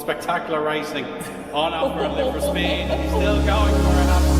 spectacular racing on offer and Live for Speed. He's still going for it.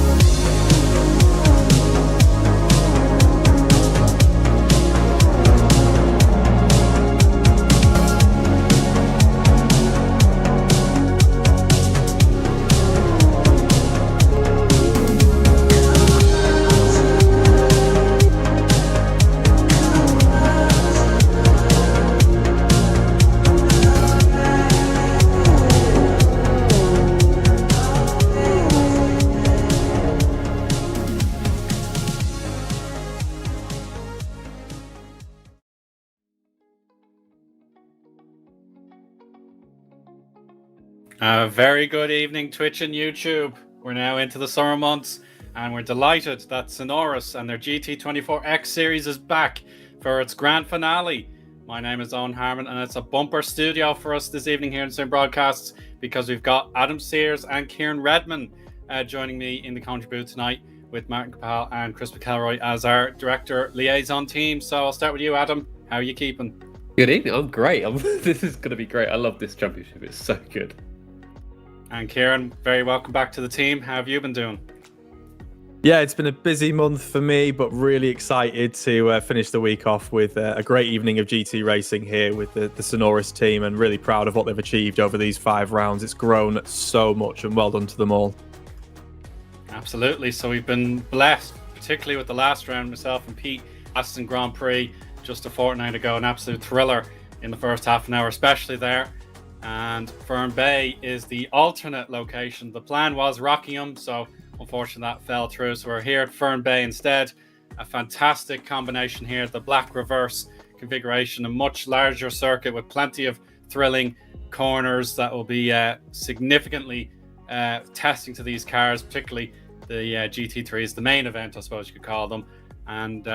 Very good evening, Twitch and YouTube. We're now into the summer months, and we're delighted that Synoris and their GT24X series is back for its grand finale. My name is Eoin Harmon, and it's a bumper studio for us this evening here in SyN Broadcasts because we've got Adam Sears and Kieran Redman joining me in the commentary booth tonight with Martin Kapal and Chris McElroy as our director liaison team. So I'll start with you, Adam. How are you keeping? Good evening. I'm great. This is going to be great. I love this championship. It's so good. And Kieran, very welcome back to the team. How have you been doing? Yeah, it's been a busy month for me, but really excited to finish the week off with a great evening of GT racing here with the Synoris team, and really proud of what they've achieved over these 5 rounds. It's grown so much, and well done to them all. Absolutely. So we've been blessed, particularly with the last round, myself and Pete, Aston Grand Prix just a fortnight ago, an absolute thriller in the first half an hour, especially there. And Fern Bay is the alternate location. The plan was Rockingham, so unfortunately that fell through. So we're here at Fern Bay instead. A fantastic combination here, the Black Reverse configuration, a much larger circuit with plenty of thrilling corners that will be significantly testing to these cars, particularly the GT3s, the main event, I suppose you could call them. And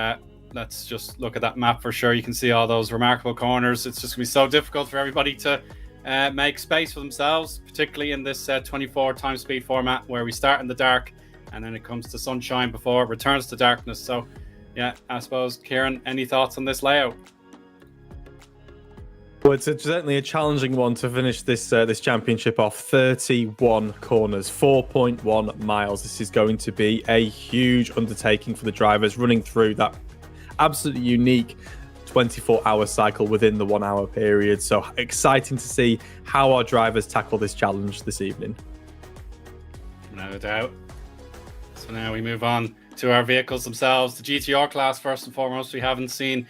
let's just look at that map for sure. You can see all those remarkable corners. It's just going to be so difficult for everybody to make space for themselves, particularly in this 24 times speed format where we start in the dark and then it comes to sunshine before it returns to darkness. So yeah, I suppose, Kieran, any thoughts on this layout? Well, it's certainly a challenging one to finish this championship off. 31 corners, 4.1 miles. This is going to be a huge undertaking for the drivers, running through that absolutely unique 24-hour cycle within the 1 hour period. So exciting to see how our drivers tackle this challenge this evening. No doubt. So now we move on to our vehicles themselves. The GTR class, first and foremost. We haven't seen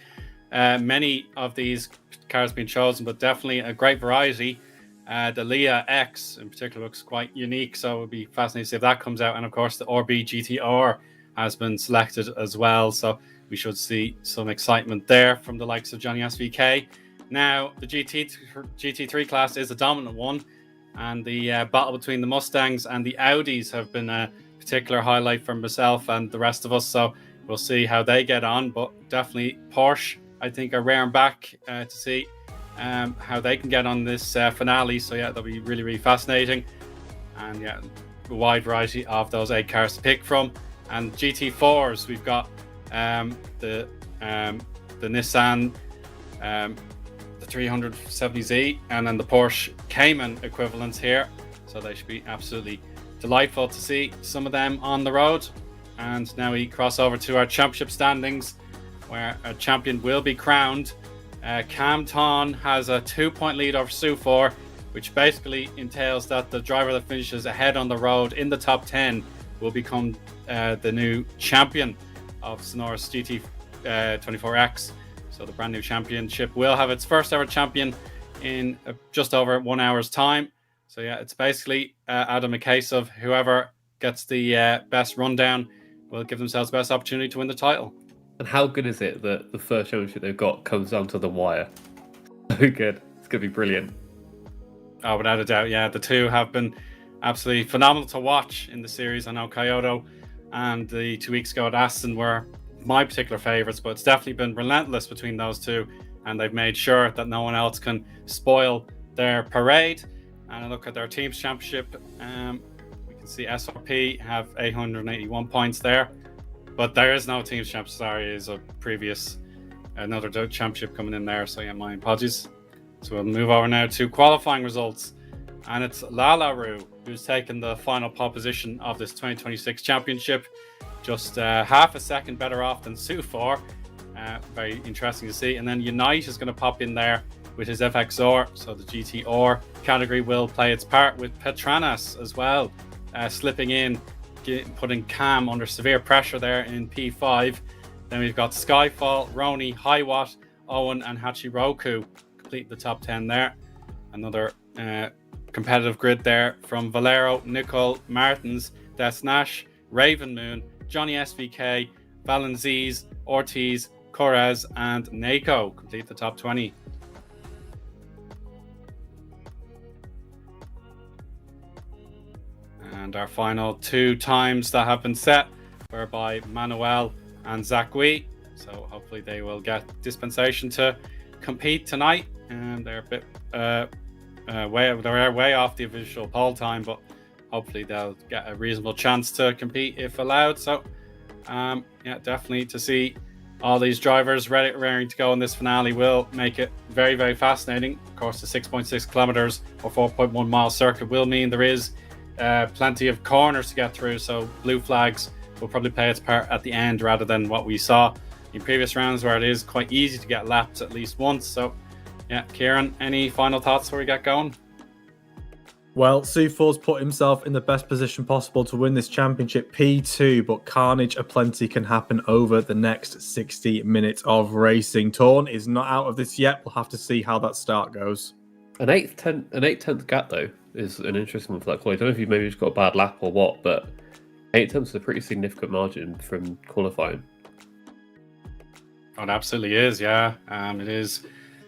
many of these cars being chosen, but definitely a great variety. The Leah X in particular looks quite unique, so it would be fascinating to see if that comes out. And of course the RB GTR has been selected as well, so we should see some excitement there from the likes of Johnny SVK. Now, the GT3 class is a dominant one, and the battle between the Mustangs and the Audis have been a particular highlight for myself and the rest of us, so we'll see how they get on. But definitely Porsche, I think, are raring back to see how they can get on this finale. So yeah, that'll be really, really fascinating. And yeah, a wide variety of those 8 cars to pick from. And GT4s, we've got the Nissan, the 370Z, and then the Porsche Cayman equivalents here. So they should be absolutely delightful to see some of them on the road. And now we cross over to our championship standings, where a champion will be crowned. Cam Ton has a 2-point lead over Su4, which basically entails that the driver that finishes ahead on the road in the top 10 will become the new champion of Synoris GT24X. So the brand new championship will have its first ever champion in just over 1 hour's time. So yeah, it's basically Adam, a case of whoever gets the best rundown will give themselves the best opportunity to win the title. And how good is it that the first championship they've got comes down to the wire? So good. It's going to be brilliant. Oh, without a doubt, yeah. The two have been absolutely phenomenal to watch in the series. I know Kyoto and the 2 weeks ago at Aston were my particular favourites, but it's definitely been relentless between those two, and they've made sure that no one else can spoil their parade. And I look at their team's championship, we can see SRP have 881 points there, but there is no team's championship. Sorry, is a previous another championship coming in there, so yeah, my apologies. So we'll move over now to qualifying results. And it's Lalaru who's taken the final pole position of this 2026 championship. Just half a second better off than Sufor. Very interesting to see. And then Unite is going to pop in there with his FXR. So the GTR category will play its part, with Petranas as well slipping in, putting Cam under severe pressure there in P5. Then we've got Skyfall, Roni, Highwatt, Eoin and Hachiroku complete the top 10 there. Another competitive grid there from Valero, Nicole, Martins, Desnash, Raven Moon, Johnny SVK, Valenzies, Ortiz, Corez and Nako complete the top 20. And our final 2 times that have been set were by Manuel and Zachary. So hopefully they will get dispensation to compete tonight. And they're a bit they're way off the official pole time, but hopefully they'll get a reasonable chance to compete if allowed. So yeah, definitely to see all these drivers raring to go in this finale will make it very, very fascinating. Of course, the 6.6 kilometers or 4.1 mile circuit will mean there is plenty of corners to get through, so blue flags will probably play its part at the end rather than what we saw in previous rounds where it is quite easy to get lapped at least once. So yeah, Kieran, any final thoughts before we get going? Well, Sufor's put himself in the best position possible to win this championship, P2, but carnage aplenty can happen over the next 60 minutes of racing. Torn is not out of this yet. We'll have to see how that start goes. An 8/10 gap, though, is an interesting one for that quality. I don't know if you maybe just got a bad lap or what, but 8/10 is a pretty significant margin from qualifying. Oh, it absolutely is, yeah. It is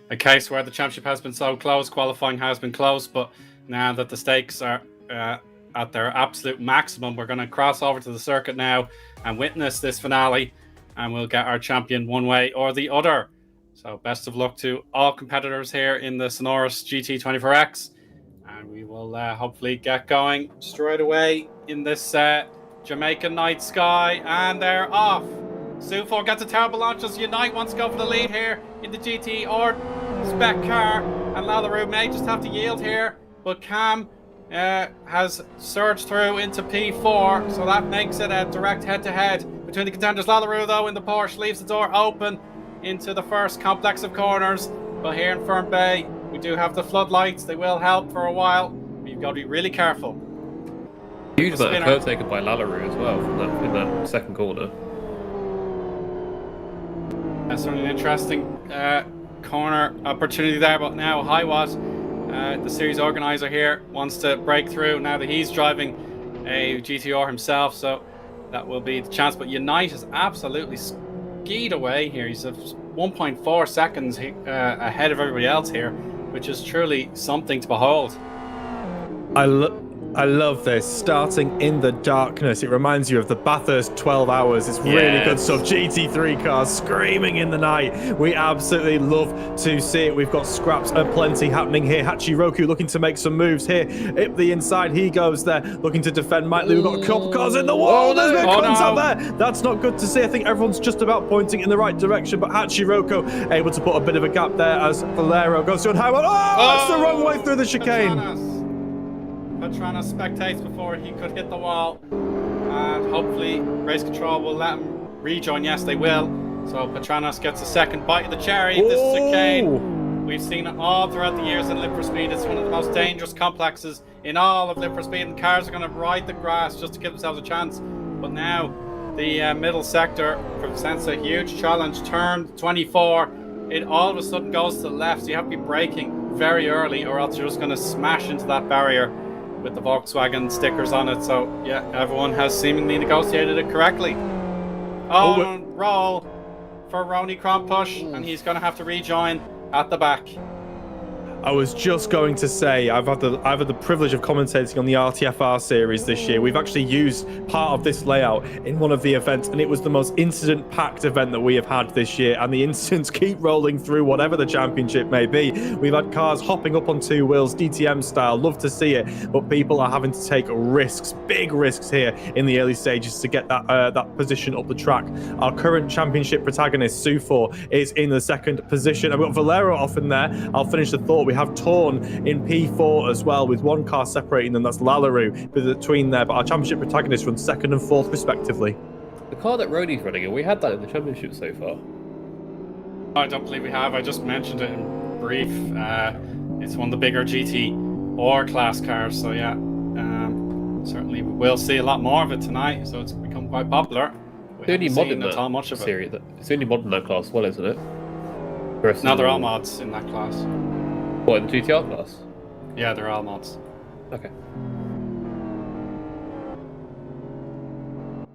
a case where the championship has been so close, qualifying has been close, but now that the stakes are at their absolute maximum, we're going to cross over to the circuit now and witness this finale, and we'll get our champion one way or the other. So best of luck to all competitors here in the Synoris GT 24X, and we will hopefully get going straight away in this Jamaican night sky, and they're off. Sufor gets a terrible launch as Unite wants to go for the lead here in the GT or spec car, and Lalaru may just have to yield here, but Cam has surged through into P4, so that makes it a direct head-to-head between the contenders. Lalaru, though, in the Porsche leaves the door open into the first complex of corners, but here in Fern Bay we do have the floodlights. They will help for a while, but you've got to be really careful. Huge amount of curve taken by Lalaru as well in that second corner. That's certainly an interesting corner opportunity there, but now Highwatt, the series organizer here, wants to break through now that he's driving a GTR himself, so that will be the chance. But Unite is absolutely skied away here. He's 1.4 seconds ahead of everybody else here, which is truly something to behold. I love this. Starting in the darkness. It reminds you of the Bathurst 12 hours. It's really good stuff. GT3 cars screaming in the night. We absolutely love to see it. We've got scraps aplenty happening here. Hachiroku looking to make some moves here. Up the inside he goes there, looking to defend Miley. We've got a couple cars in the wall. There's been contact there. That's not good to see. I think everyone's just about pointing in the right direction, but Hachiroku able to put a bit of a gap there as Valero goes to on Highway. That's the wrong way through the chicane. Petranas spectates before he could hit the wall, and hopefully race control will let him rejoin. Yes, they will. So Petranas gets a second bite of the cherry. This is chicane. We've seen it all throughout the years in Live for Speed. It's one of the most dangerous complexes in all of Live for Speed, and cars are going to ride the grass just to give themselves a chance. But now the middle sector presents a huge challenge. Turn 24, it all of a sudden goes to the left, so you have to be braking very early, or else you're just going to smash into that barrier with the Volkswagen stickers on it. So yeah, everyone has seemingly negotiated it correctly. Roll for Roni Push, and he's going to have to rejoin at the back. I was just going to say, I've had the privilege of commentating on the RTFR series this year. We've actually used part of this layout in one of the events, and it was the most incident-packed event that we have had this year, and the incidents keep rolling through whatever the championship may be. We've had cars hopping up on two wheels, DTM style, love to see it, but people are having to take risks, big risks here in the early stages to get that position up the track. Our current championship protagonist, Sufor, is in the second position, and we've got Valero off in there. I'll finish the thought. We We have Torn in P4 as well, with one car separating them. That's Lallaroo between there. But our championship protagonists run 2nd and 4th, respectively. The car that Roni's running, have we had that in the championship so far? I don't believe we have. I just mentioned it in brief. It's one of the bigger GT or class cars, so yeah, certainly we'll see a lot more of it tonight. So it's become quite popular. The only mod in that much of series. It's the only mod in that class, as well, isn't it? No, they're all mods in that class. What, in the GTR class? Yeah, they're all mods. Okay.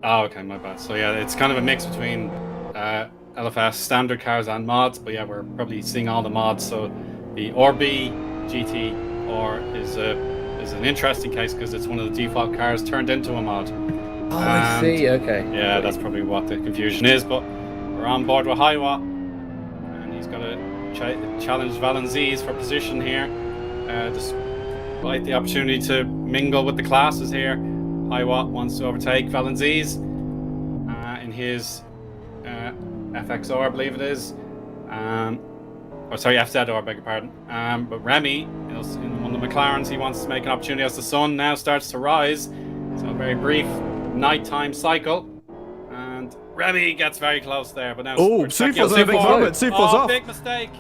Oh, okay, my bad. So yeah, it's kind of a mix between LFS standard cars and mods, but yeah, we're probably seeing all the mods. So the RB GT or is an interesting case because it's one of the default cars turned into a mod. Oh, I see. Okay. Yeah, that's probably what the confusion is. But we're on board with Hiwa, and he's got to challenge Valenzies for position here. Despite the opportunity to mingle with the classes here, Hiwa wants to overtake Valenzies in his FXR, I believe it is. FZR, beg your pardon. But Remy, in one of the McLarens, he wants to make an opportunity as the sun now starts to rise. So a very brief nighttime cycle. And Remy gets very close there, but now... Oh, Sufor's in a big moment. Sufor's off. Big mistake.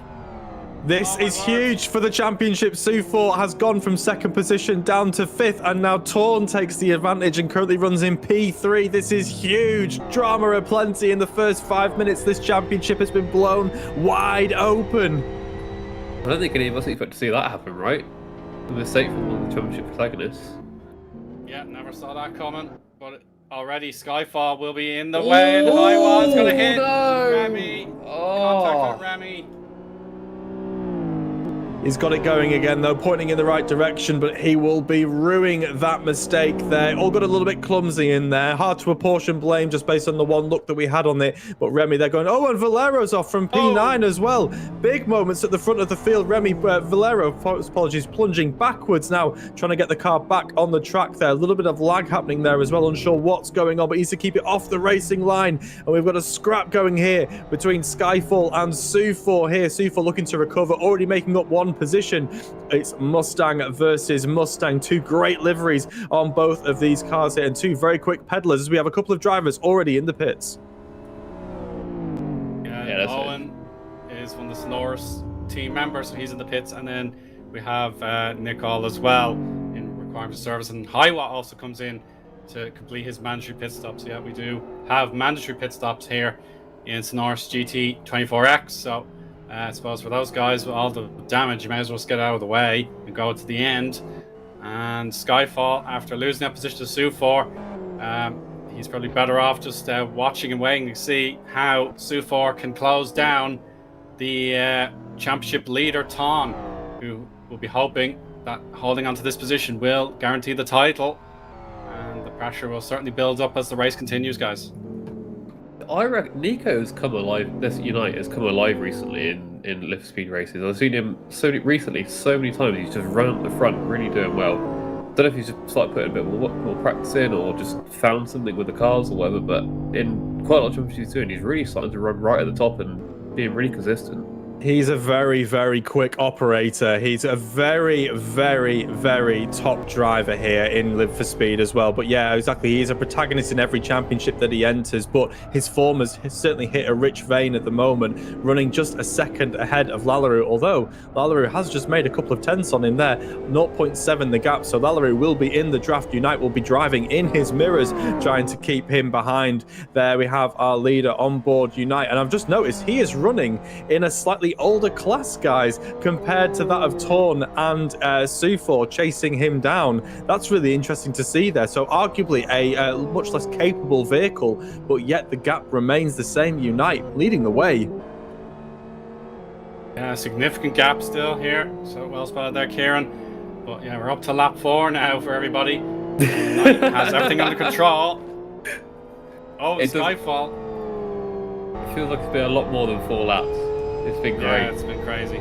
This is huge for the championship. Sufor has gone from 2nd position down to 5th, and now Torn takes the advantage and currently runs in P3. This is huge. Drama aplenty in the first 5 minutes. This championship has been blown wide open. I don't think any of us expect to see that happen, right? A mistake from one of the championship protagonists. Yeah, never saw that coming, but already Skyfall will be in the way, and Hiwa's going to hit Remy. Contact with Remy. He's got it going again, though, pointing in the right direction, but he will be ruining that mistake there. All got a little bit clumsy in there. Hard to apportion blame just based on the one look that we had on it. But Remy, they're going, oh, and Valero's off from P9 as well. Big moments at the front of the field. Remy, Valero, apologies, plunging backwards now, trying to get the car back on the track there. A little bit of lag happening there as well, unsure what's going on, but he's to keep it off the racing line. And we've got a scrap going here between Skyfall and Sufor here. Sufor looking to recover, already making up one position. It's Mustang versus Mustang. Two great liveries on both of these cars here, and two very quick peddlers as we have a couple of drivers already in the pits. Yeah, Eoin is one of the Synoris team members, so he's in the pits, and then we have Nicole as well in requirement of service, and Hiwa also comes in to complete his mandatory pit stops. Yeah, we do have mandatory pit stops here in Synoris GT 24X, so I suppose for those guys with all the damage, you may as well just get out of the way and go to the end. And Skyfall, after losing that position to Sufor, he's probably better off just watching and waiting to see how Sufor can close down the championship leader, Tom, who will be hoping that holding on to this position will guarantee the title. And the pressure will certainly build up as the race continues, guys. I reckon Nico's come alive. This Unite has come alive recently in lift speed races. I've seen him so many times. He's just run up the front, really doing well. Don't know if he's just started putting a bit more practice in, or just found something with the cars or whatever. But in quite a lot of championships he's doing, he's really starting to run right at the top and being really consistent. He's a very, very quick operator. He's a very, very, very top driver here in Live for Speed as well. But yeah, exactly. He's a protagonist in every championship that he enters, but his form has certainly hit a rich vein at the moment, running just a second ahead of Lallaroo, although Lallaroo has just made a couple of tenths on him there, 0.7 the gap. So Lallaroo will be in the draft. Unite will be driving in his mirrors, trying to keep him behind. There we have our leader on board, Unite. And I've just noticed he is running in a slightly older class, guys, compared to that of Torn and Sufor chasing him down. That's really interesting to see there. So arguably a much less capable vehicle, but yet the gap remains the same. Unite leading the way. Yeah, significant gap still here. So well spotted there, Kieran. But yeah, we're up to lap 4 now for everybody. Unite has everything under control. Oh, Skyfall. It feels like it's been a lot more than 4 laps. It's been great. Yeah, it's been crazy.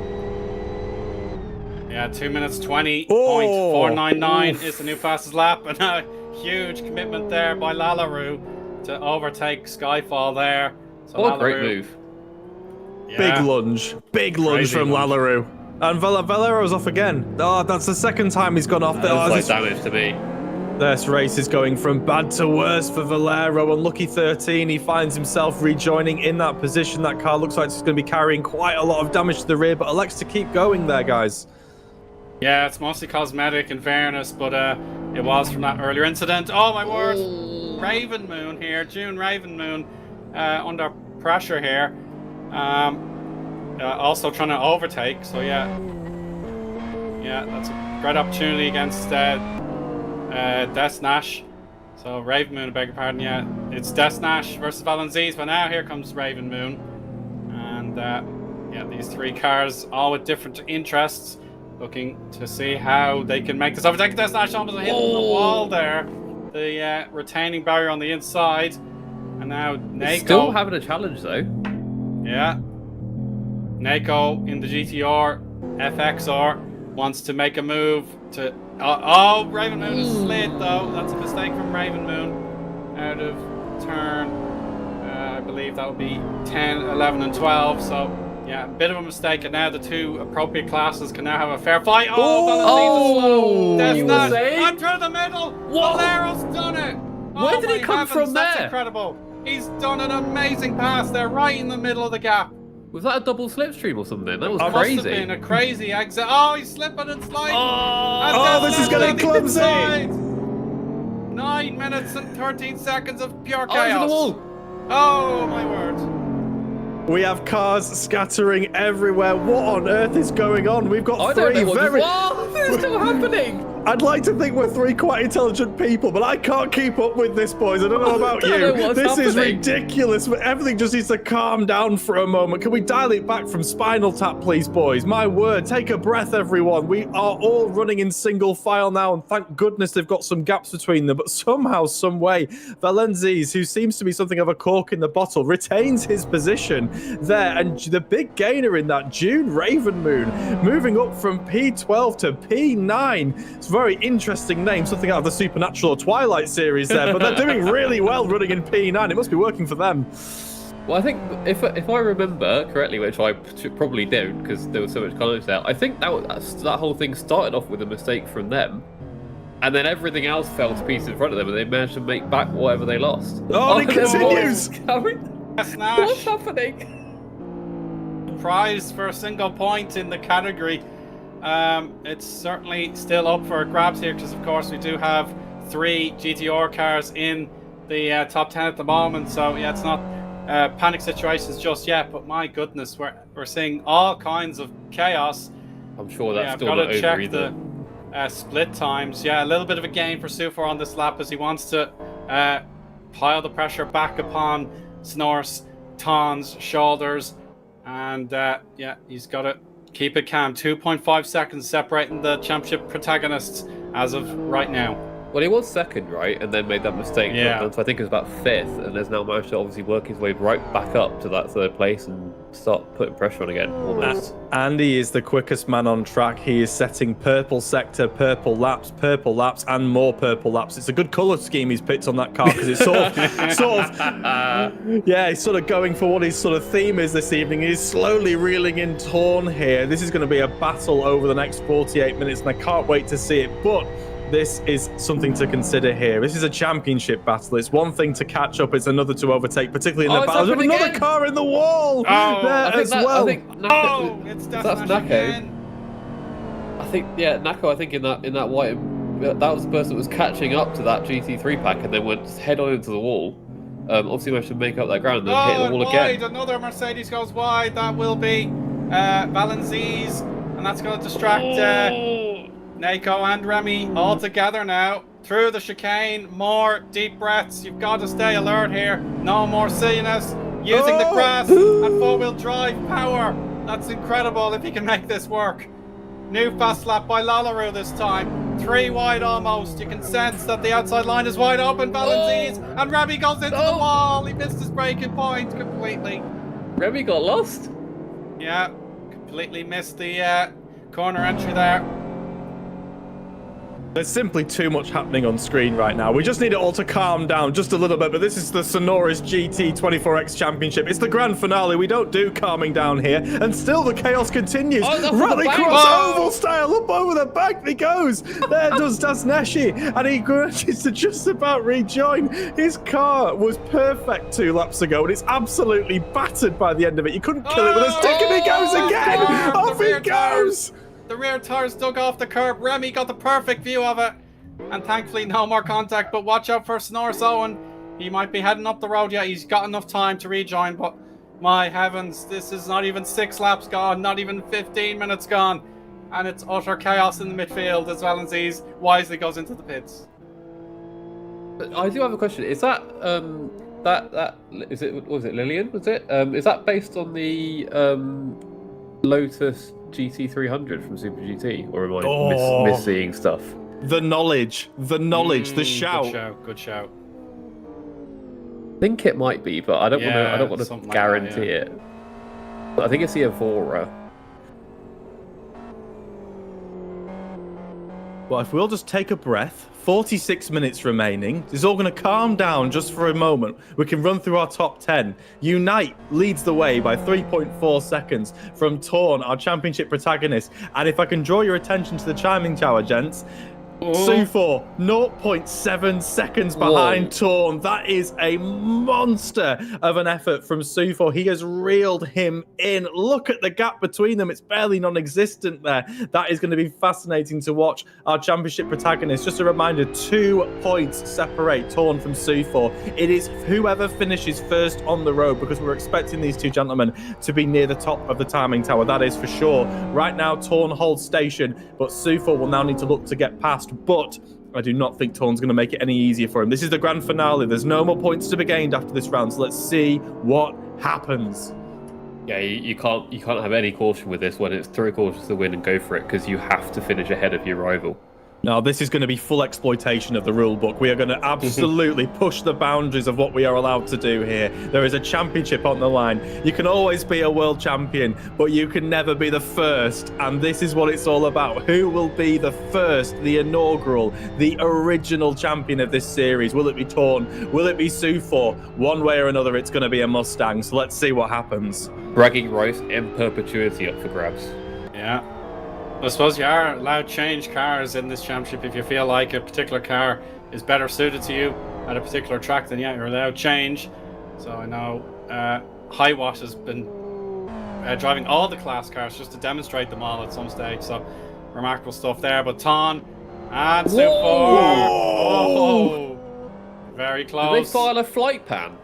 Yeah, 2 minutes 20.499 is the new fastest lap, and a huge commitment there by Lallaroo to overtake Skyfall there. So what a great move. Yeah, big lunge from Lallaroo. And Valero's off again. Oh, that's the second time he's gone off. That's like damage to me. This race is going from bad to worse for Valero. Unlucky 13, he finds himself rejoining in that position. That car looks like it's going to be carrying quite a lot of damage to the rear, but elects to keep going there, guys. Yeah, it's mostly cosmetic in fairness, but it was from that earlier incident. Oh my word! Raven Moon here, June Raven Moon, under pressure here. Also trying to overtake, so yeah, that's a great opportunity against Desnash. So Raven Moon, I beg your pardon, yeah, it's Desnash versus Valenzies, but now here comes Raven Moon, and yeah, these three cars, all with different interests, looking to see how they can make this overtake. Desnash almost hitting the wall there, the retaining barrier on the inside, and now Nako still having a challenge though. Yeah, Nako in the GTR FXR wants to make a move to. Oh, Raven Moon is slid though. That's a mistake from Raven Moon out of turn. I believe that would be 10, 11, and 12. So yeah, a bit of a mistake. And now the two appropriate classes can now have a fair fight. Oh, Valenzies is slow. Desnash and through the middle. Valero's done it. Where did he come from there? That's incredible. He's done an amazing pass there, right in the middle of the gap. Was that a double slipstream or something? That was Must crazy. have been a crazy exit. Oh, he's slipping and sliding. Oh, this is getting clumsy. 9 minutes and 13 seconds of pure Oh, chaos. into the wall. Oh, my word. We have cars scattering everywhere. What on earth is going on? We've got three very... What is still happening? I'd like to think we're three quite intelligent people, but I can't keep up with this, boys. I don't know about you. This is ridiculous. Everything just needs to calm down for a moment. Can we dial it back from Spinal Tap, please, boys? My word, take a breath, everyone. We are all running in single file now, and thank goodness they've got some gaps between them. But somehow, some way, Valenzies, who seems to be something of a cork in the bottle, retains his position there. And the big gainer in that, June Raven Moon, moving up from P12 to P9. It's a very interesting name, something out of the Supernatural or Twilight series there, but they're doing really well running in P9. It must be working for them. Well, I think if I remember correctly, which I probably don't because there was so much carnage there, I think that whole thing started off with a mistake from them, and then everything else fell to pieces in front of them, and they managed to make back whatever they lost. Oh, it continues! What's happening? Prize for a single point in the category. It's certainly still up for grabs here because, of course, we do have 3 GTR cars in the top 10 at the moment. So yeah, it's not panic situations just yet. But my goodness, we're seeing all kinds of chaos. I'm sure that's still not not over over check either. The split times. Yeah, a little bit of a gain for Sufor on this lap as he wants to pile the pressure back upon Synoris Ton's shoulders, and yeah, he's got to keep it calm. 2.5 seconds separating the championship protagonists as of right now. Well, he was second, right, and then made that mistake. Yeah. So I think it was about 5th, and has now managed to obviously work his way right back up to that 3rd place and start putting pressure on again, almost. Andy is the quickest man on track. He is setting purple sector, purple laps, and more purple laps. It's a good colour scheme he's picked on that car because it's sort of, yeah, he's sort of going for what his sort of theme is this evening. He's slowly reeling in Torn here. This is going to be a battle over the next 48 minutes, and I can't wait to see it. But this is something to consider here. This is a championship battle. It's one thing to catch up, it's another to overtake, particularly in the battle. There's another car in the wall there as well. I think Nako, it's that's Nako again. I think, yeah, Nako, I think in that white, that was the person that was catching up to that GT3 pack and then went head on into the wall. Obviously managed to make up that ground and then hit the wall wide. again. Another Mercedes goes wide. That will be Valenzies, and that's going to distract Nako and Remy all together now. Through the chicane, more deep breaths. You've got to stay alert here. No more silliness. Using the grass and four-wheel drive power. That's incredible if he can make this work. New fast lap by Lallaroo this time. 3 wide almost. You can sense that the outside line is wide open. Valenzies and Remy goes into the wall. He missed his braking point completely. Remy got lost? Yeah, completely missed the corner entry there. There's simply too much happening on screen right now. We just need it all to calm down just a little bit, but this is the Synoris GT 24X Championship. It's the grand finale. We don't do calming down here, and still the chaos continues. Rally cross oval style up over the back he goes. There does Dasneshi, and he manages to just about rejoin. His car was perfect 2 laps ago, and it's absolutely battered by the end of it. You couldn't kill it with a stick, and he goes again. Off he goes. The rear tires dug off the curb. Remy got the perfect view of it. And thankfully, no more contact. But watch out for Synoris Eoin. He might be heading up the road yet. He's got enough time to rejoin. But my heavens, this is not even 6 laps gone. Not even 15 minutes gone. And it's utter chaos in the midfield as Valencies wisely goes into the pits. I do have a question. Is that is it? Was it Lillian? Was it? Is that based on the Lotus GT300 from Super GT, or am I misseeing stuff? The knowledge, the shout. Good shout. I think it might be, but I don't want to guarantee it. But I think it's the Evora. Well, if we'll just take a breath, 46 minutes remaining. It's all going to calm down just for a moment. We can run through our top 10. Unite leads the way by 3.4 seconds from Torn, our championship protagonist. And if I can draw your attention to the chiming tower, gents, Sufor, 0.7 seconds behind Torn. That is a monster of an effort from Sufor. He has reeled him in. Look at the gap between them. It's barely non-existent there. That is going to be fascinating to watch our championship protagonist. Just a reminder, 2 points separate Torn from Sufor. It is whoever finishes first on the road, because we're expecting these 2 gentlemen to be near the top of the timing tower. That is for sure. Right now, Torn holds station, but Sufor will now need to look to get past. But I do not think Torn's going to make it any easier for him. This is the grand finale. There's no more points to be gained after this round, so let's see what happens. Yeah, you can't have any caution with this when it's 3 quarters to the win and go for it, because you have to finish ahead of your rival. Now, this is going to be full exploitation of the rule book. We are going to absolutely push the boundaries of what we are allowed to do here. There is a championship on the line. You can always be a world champion, but you can never be the first. And this is what it's all about. Who will be the first, the inaugural, the original champion of this series? Will it be Torn? Will it be Sufor? One way or another, it's going to be a Mustang. So let's see what happens. Bragging rights in perpetuity up for grabs. Yeah. I suppose you are allowed to change cars in this championship if you feel like a particular car is better suited to you at a particular track. Then you're allowed to change. So I know Highwatt has been driving all the class cars just to demonstrate them all at some stage. So remarkable stuff there. But Ton and Sufor. Oh, very close. Did they file a flight pan?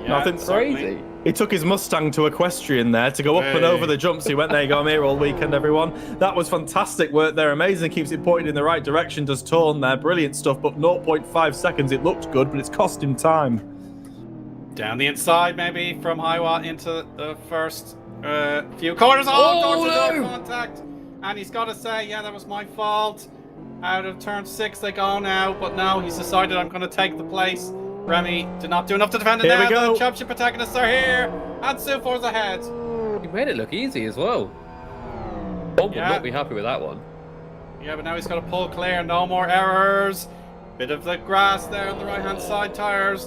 Yeah, Nothing crazy. He took his Mustang to Equestrian there to go up and over the jumps. He went, there you go, I'm here all weekend, everyone. That was fantastic work there. Amazing. Keeps it pointed in the right direction. Does Torn there. Brilliant stuff. But 0.5 seconds. It looked good, but it's cost him time. Down the inside, maybe, from Highwatt into the first few corners. No contact. And he's got to say, yeah, that was my fault. Out of turn 6 they go now. But now he's decided, I'm going to take the place. Remy did not do enough to defend it. Here now. we go. The championship protagonists are here, and Sufor's ahead. He made it look easy as well. Bob would not be happy with that one. Yeah, but now he's got to pull clear. No more errors. Bit of the grass there on the right-hand side tires,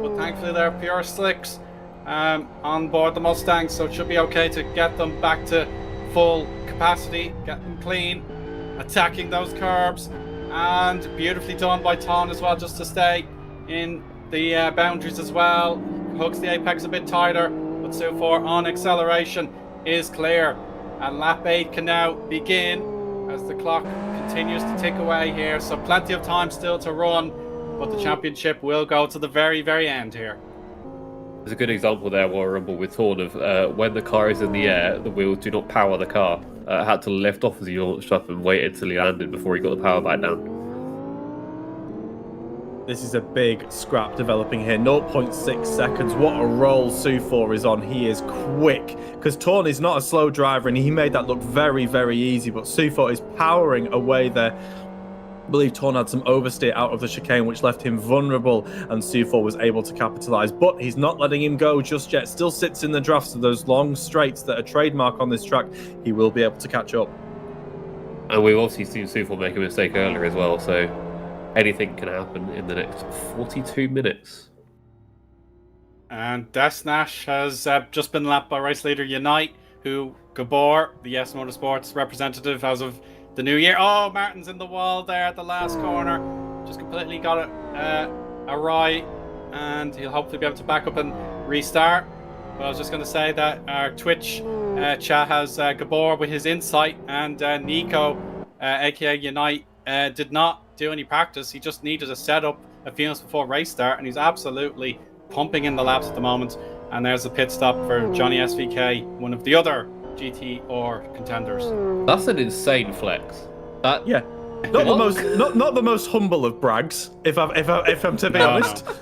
but thankfully they're pure slicks on board the Mustang, so it should be okay to get them back to full capacity, get them clean, attacking those curbs, and beautifully done by Ton as well, just to stay in the boundaries as well. Hooks the apex a bit tighter, but Sufor on acceleration is clear, and lap 8 can now begin as the clock continues to tick away here. So plenty of time still to run, but the championship will go to the very, very end here. There's a good example there, Royal Rumble, with Torn of when the car is in the air, the wheels do not power the car. Had to lift off as he launched up and waited till he landed before he got the power back down. This is a big scrap developing here. 0.6 seconds. What a roll Sufor is on. He is quick, because Torn is not a slow driver, and he made that look very, very easy. But Sufor is powering away there. I believe Torn had some oversteer out of the chicane, which left him vulnerable, and Sufor was able to capitalize. But he's not letting him go just yet. Still sits in the drafts of those long straights that are trademark on this track. He will be able to catch up. And we've obviously seen Sufal make a mistake earlier as well, so anything can happen in the next 42 minutes. And Desnash has just been lapped by race leader Unite, who Gabor, the Yes Motorsports representative as of the new year. Oh, Martin's in the wall there at the last corner. Just completely got it awry, and he'll hopefully be able to back up and restart. But I was just going to say that our Twitch chat has Gabor with his insight, and Nico, aka Unite, did not do any practice. He just needed a setup a few minutes before race start, and he's absolutely pumping in the laps at the moment. And there's a pit stop for Johnny SVK, one of the other GTR contenders. That's an insane flex. Yeah, not the most humble of brags, if I'm to be honest. No.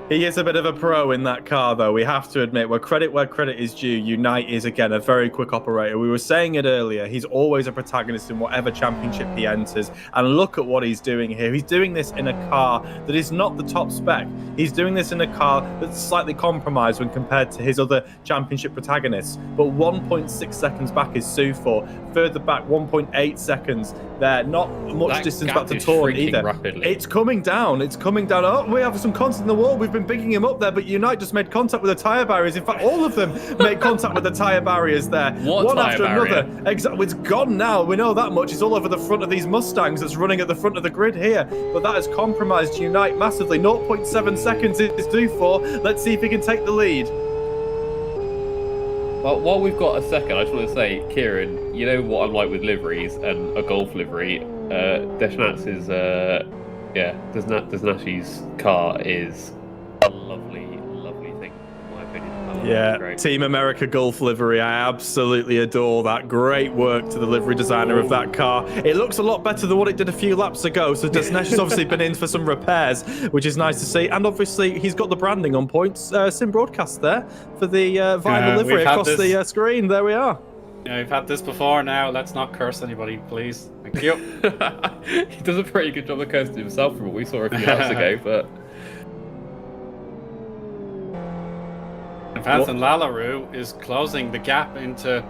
He is a bit of a pro in that car, though. We have to admit, where credit is due, Unite is, again, a very quick operator. We were saying it earlier. He's always a protagonist in whatever championship he enters. And look at what he's doing here. He's doing this in a car that is not the top spec. He's doing this in a car that's slightly compromised when compared to his other championship protagonists. But 1.6 seconds back is Sufal. Further back, 1.8 seconds there. Not much that distance back to Torn either. Rapidly. It's coming down. It's coming down. Oh, we have some contact in the wall. We've been bigging him up there, but Unite just made contact with the tyre barriers. In fact, all of them made contact with the tyre barriers there. One after barrier? Another. Exactly. It's gone now. We know that much. It's all over the front of these Mustangs that's running at the front of the grid here. But that has compromised Unite massively. 0.7 seconds is due for. Let's see if he can take the lead. Well, while we've got a second, I just want to say, Kieran, you know what I'm like with liveries and a golf livery. Deshnaz's car is a lovely thing, in my opinion. Yeah, Team America Golf livery. I absolutely adore that. Great work to the livery designer of that car. It looks a lot better than what it did a few laps ago. So Desnesh has obviously been in for some repairs, which is nice to see. And obviously, he's got the branding on points. SyN broadcast there for the vinyl livery across the screen. There we are. Yeah, we've had this before now. Let's not curse anybody, please. Thank you. He does a pretty good job of cursing himself from what we saw a few laps ago, but... Vanson Lallaroo is closing the gap into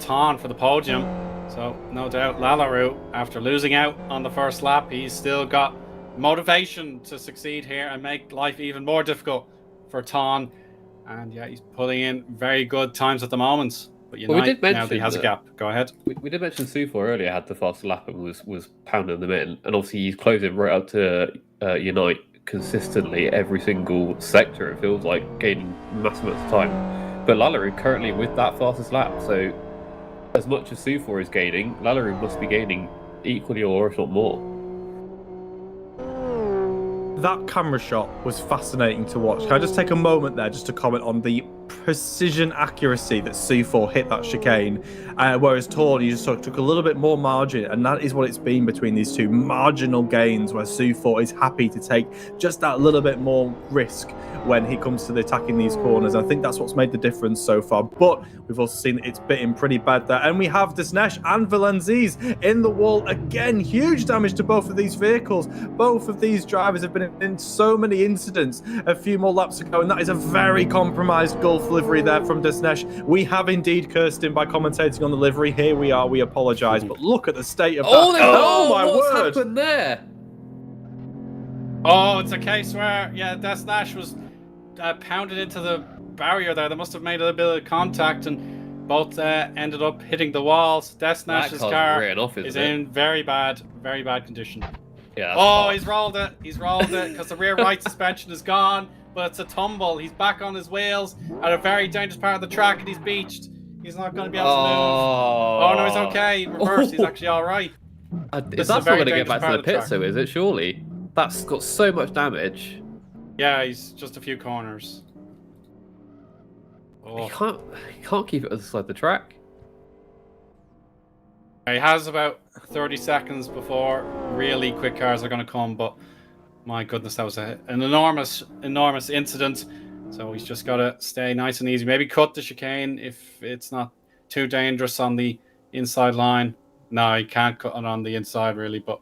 Ton for the podium. So, no doubt, Lallaroo, after losing out on the first lap, he's still got motivation to succeed here and make life even more difficult for Ton. And yeah, he's putting in very good times at the moment. But Unite, we did mention now that he has a gap. Go ahead. We did mention Sufal earlier had the fastest lap and was pounding them in. And obviously he's closing right up to Unite consistently every single sector, it feels like, gaining massive amounts of time. But Lallaroo currently with that fastest lap, so as much as Sufal is gaining, Lallaroo must be gaining equally or if not more. That camera shot was fascinating to watch. Can I just take a moment there just to comment on the precision accuracy that Sufal hit that chicane, whereas Torn, you just sort of took a little bit more margin, and that is what it's been between these two marginal gains, where Sufal is happy to take just that little bit more risk when he comes to attacking these corners. I think that's what's made the difference so far, but we've also seen it's bitten pretty bad there, and we have Desnesh and Valenziz in the wall again. Huge damage to both of these vehicles. Both of these drivers have been in so many incidents a few more laps ago, and that is a very compromised Gulf livery there from Desnesh. We have indeed cursed him by commentating on the livery. Here we are, we apologise, but look at the state of that. Oh my word! What's happened there? Oh, it's a case where, yeah, Desnesh was pounded into the barrier there. They must have made a bit of contact, and both ended up hitting the walls. Desnash's car is in very bad condition. Yeah. Oh, he's rolled it. He's rolled it because the rear right suspension is gone, but it's a tumble. He's back on his wheels at a very dangerous part of the track, and he's beached. He's not going to be able to move. Oh, no, he's okay. Reverse. He's actually all right. That's not going to get back to the pit, so is it? Surely. That's got so much damage. Yeah, he's just a few corners. Oh. He can't keep it inside the track. He has about 30 seconds before really quick cars are going to come, but my goodness, that was an enormous incident. So he's just got to stay nice and easy. Maybe cut the chicane if it's not too dangerous on the inside line. No, he can't cut it on the inside really, but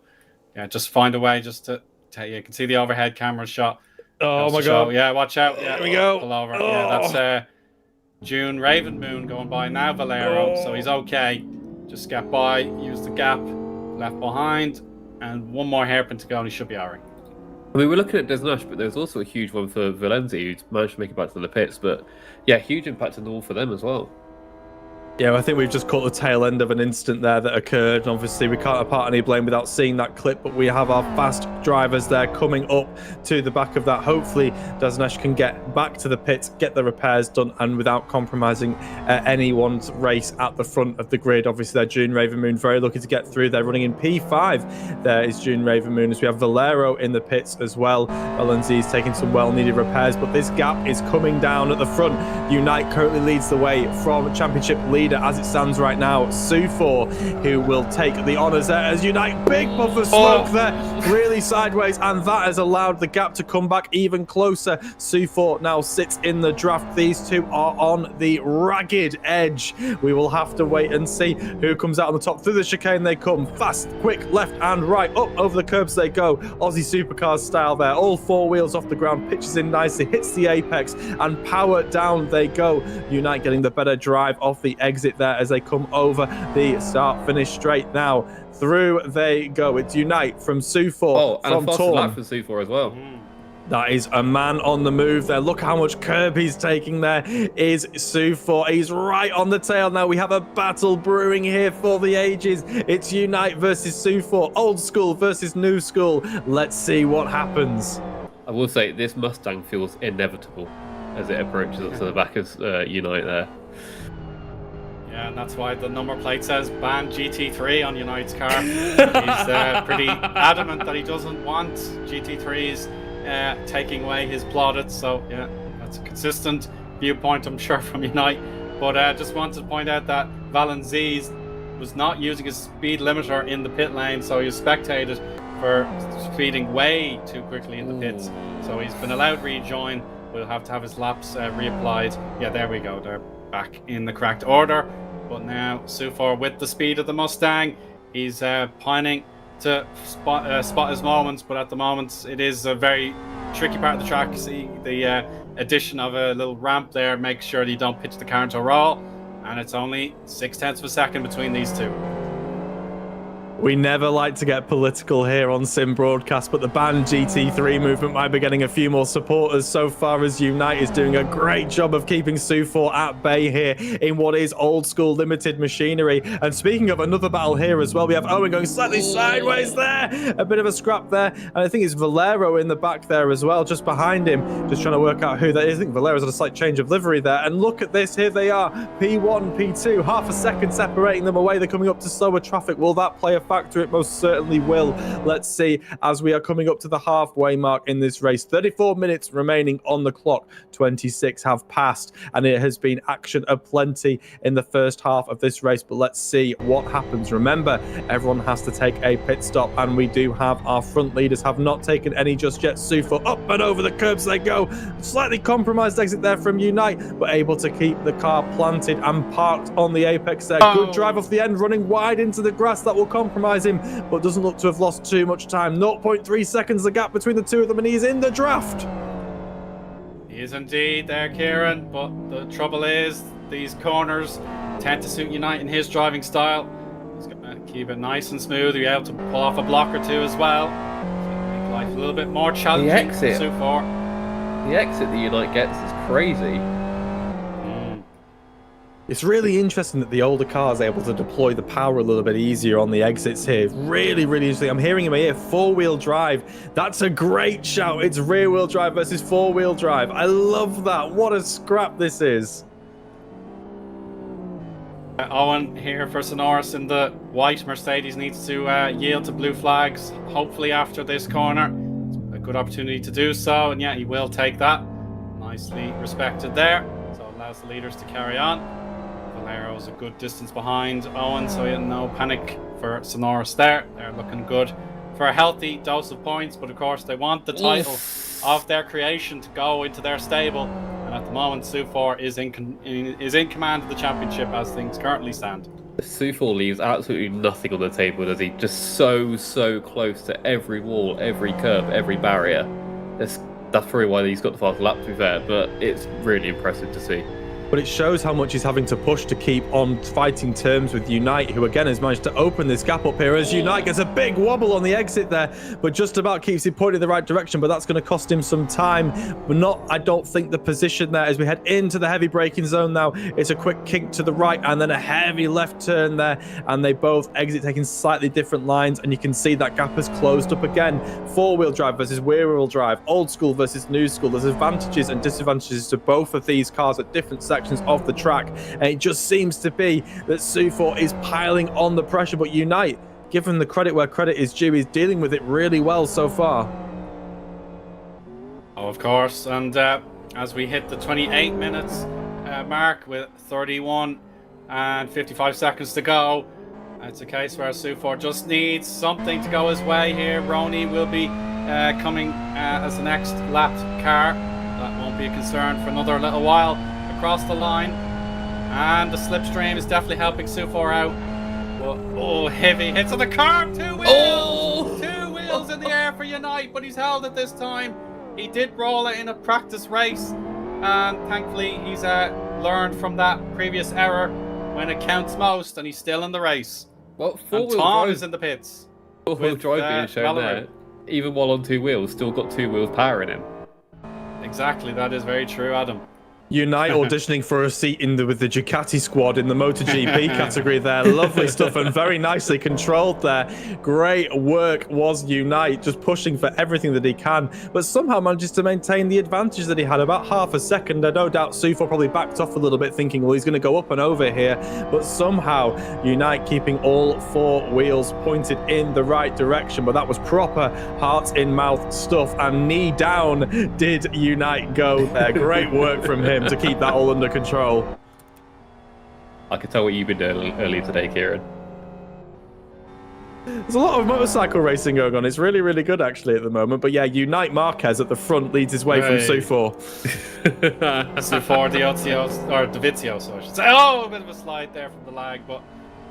yeah, just find a way just to you can see the overhead camera shot. Oh my god. Yeah, watch out. Yeah, there we go. Pull over. Oh. Yeah, that's June Raven Moon going by now, Valero, so he's okay. just get by, use the gap left behind, and one more hairpin to go, and he should be alright. I mean, we're looking at Desnash, but there's also a huge one for Valenzi, who's managed to make it back to the pits. But yeah, huge impact in the wall for them as well. Yeah, I think we've just caught the tail end of an incident there that occurred. And obviously, we can't apart any blame without seeing that clip, but we have our fast drivers there coming up to the back of that. Hopefully, Desnash can get back to the pits, get the repairs done, and without compromising anyone's race at the front of the grid. Obviously, they're June Ravenmoon, very lucky to get through. They're running in P5. There is June Ravenmoon, as we have Valero in the pits as well. Valenzi is taking some well-needed repairs, but this gap is coming down at the front. Unite currently leads the way from championship leader as it stands right now, Sufor, who will take the honours there as Unite. Big puff of smoke there, really sideways, and that has allowed the gap to come back even closer. Sufor now sits in the draft. These two are on the ragged edge. We will have to wait and see who comes out on the top. Through the chicane they come, fast, quick, left and right, up over the curbs they go. Aussie Supercars style there, all four wheels off the ground, pitches in nicely, hits the apex, and power down they go. Unite getting the better drive off the exit there as they come over the start finish straight now. Through they go. It's Unite from Sufor, and from a faster Torn. lap for Sufor as well. That is a man on the move there. Look how much curb he's taking there. Is Sufor. He's right on the tail now. We have a battle brewing here for the ages. It's Unite versus Sufor. Old school versus new school. Let's see what happens. I will say this Mustang feels inevitable as it approaches up to the back of Unite there. Yeah, and that's why the number plate says ban GT3 on Unite's car. He's pretty adamant that he doesn't want GT3s taking away his plaudits. So yeah, that's a consistent viewpoint, I'm sure, from Unite. But just wanted to point out that Valenzi's was not using his speed limiter in the pit lane, so he was spectated for speeding way too quickly in the pits. So he's been allowed rejoin. We'll have to have his laps reapplied. Yeah, there we go. They're back in the correct order. But now Sufor, with the speed of the Mustang, he's pining to spot his moments. But at the moment, it is a very tricky part of the track. See the addition of a little ramp there makes sure that you don't pitch the car into a roll. And it's only 0.6 of a second between these two. We never like to get political here on Sim Broadcast, but the banned GT3 movement might be getting a few more supporters so far, as Unite is doing a great job of keeping Sufor at bay here in what is old school limited machinery. And speaking of another battle here as well, we have Eoin going slightly sideways there, a bit of a scrap there, and I think it's Valero in the back there as well, just behind him, just trying to work out who that is. I think Valero's had a slight change of livery there, and look at this, here they are, P1, P2, half a second separating them away. They're coming up to slower traffic. Will that play a factor? It most certainly will. Let's see as we are coming up to the halfway mark in this race. 34 minutes remaining on the clock. 26 have passed, and it has been action aplenty in the first half of this race. But let's see what happens. Remember, everyone has to take a pit stop, and we do have our front leaders have not taken any just yet. Sufor up and over the curbs they go. Slightly compromised exit there from Unite, but able to keep the car planted and parked on the apex there. Good drive off the end, running wide into the grass. That will compromise him, but doesn't look to have lost too much time. 0.3 seconds the gap between the two of them, and he's in the draft. He is indeed there, Kieran, but the trouble is these corners tend to suit Unite in his driving style. He's going to keep it nice and smooth. He'll be able to pull off a block or two as well. So make life a little bit more challenging for Sufor. The exit that Unite gets is crazy. It's really interesting that the older car is able to deploy the power a little bit easier on the exits here. Really, really interesting. I'm hearing him here, four-wheel drive. That's a great shout. It's rear-wheel drive versus four-wheel drive. I love that. What a scrap this is. Eoin here for Synoris in the white Mercedes needs to yield to blue flags, hopefully after this corner. It's a good opportunity to do so, and yeah, he will take that. Nicely respected there, so it allows the leaders to carry on. Valero's a good distance behind Eoin, so no panic for Synoris there. They're looking good for a healthy dose of points, but of course they want the title of their creation to go into their stable. And at the moment, Sufor is in command of the championship as things currently stand. Sufor leaves absolutely nothing on the table, does he? Just so close to every wall, every curb, every barrier. That's probably why he's got the fast lap, to be fair, but it's really impressive to see. But it shows how much he's having to push to keep on fighting terms with Unite, who again has managed to open this gap up here as Unite gets a big wobble on the exit there, but just about keeps it pointed in the right direction. But that's going to cost him some time. But not, I don't think, the position there as we head into the heavy braking zone now. It's a quick kink to the right and then a heavy left turn there, and they both exit taking slightly different lines, and you can see that gap has closed up again. Four-wheel drive versus rear-wheel drive, old school versus new school. There's advantages and disadvantages to both of these cars at different sections of the track, and it just seems to be that SyN is piling on the pressure, but Unite, give him the credit where credit is due, he's dealing with it really well so far. Oh, of course, and as we hit the 28 minutes mark with 31 and 55 seconds to go, it's a case where SyN just needs something to go his way here. Roney will be coming as the next lapped car. That won't be a concern for another little while. Across the line, and the slipstream is definitely helping SyN out. But, oh, heavy hits on the curb. Two wheels in the air for Unite, but he's held it this time. He did roll it in a practice race, and thankfully he's learned from that previous error when it counts most, and he's still in the race. Well, and Tom is in the pits. Four-wheel drive being shown there, even while on two wheels, still got two wheels powering him. Exactly, that is very true, Adam. Unite auditioning for a seat with the Ducati squad in the MotoGP category there. Lovely stuff and very nicely controlled there. Great work was Unite, just pushing for everything that he can, but somehow manages to maintain the advantage that he had, about half a second. I no doubt SyN probably backed off a little bit thinking, well, he's going to go up and over here, but somehow Unite keeping all four wheels pointed in the right direction. But that was proper heart in mouth stuff, and knee down did Unite go there. Great work from him to keep that all under control. I can tell what you've been doing earlier today, Kieran. There's a lot of motorcycle racing going on. It's really, really good actually at the moment. But yeah, Unite Marquez at the front leads his way from SyN. SyN Davizio, so I should say. Oh, a bit of a slide there from the lag, but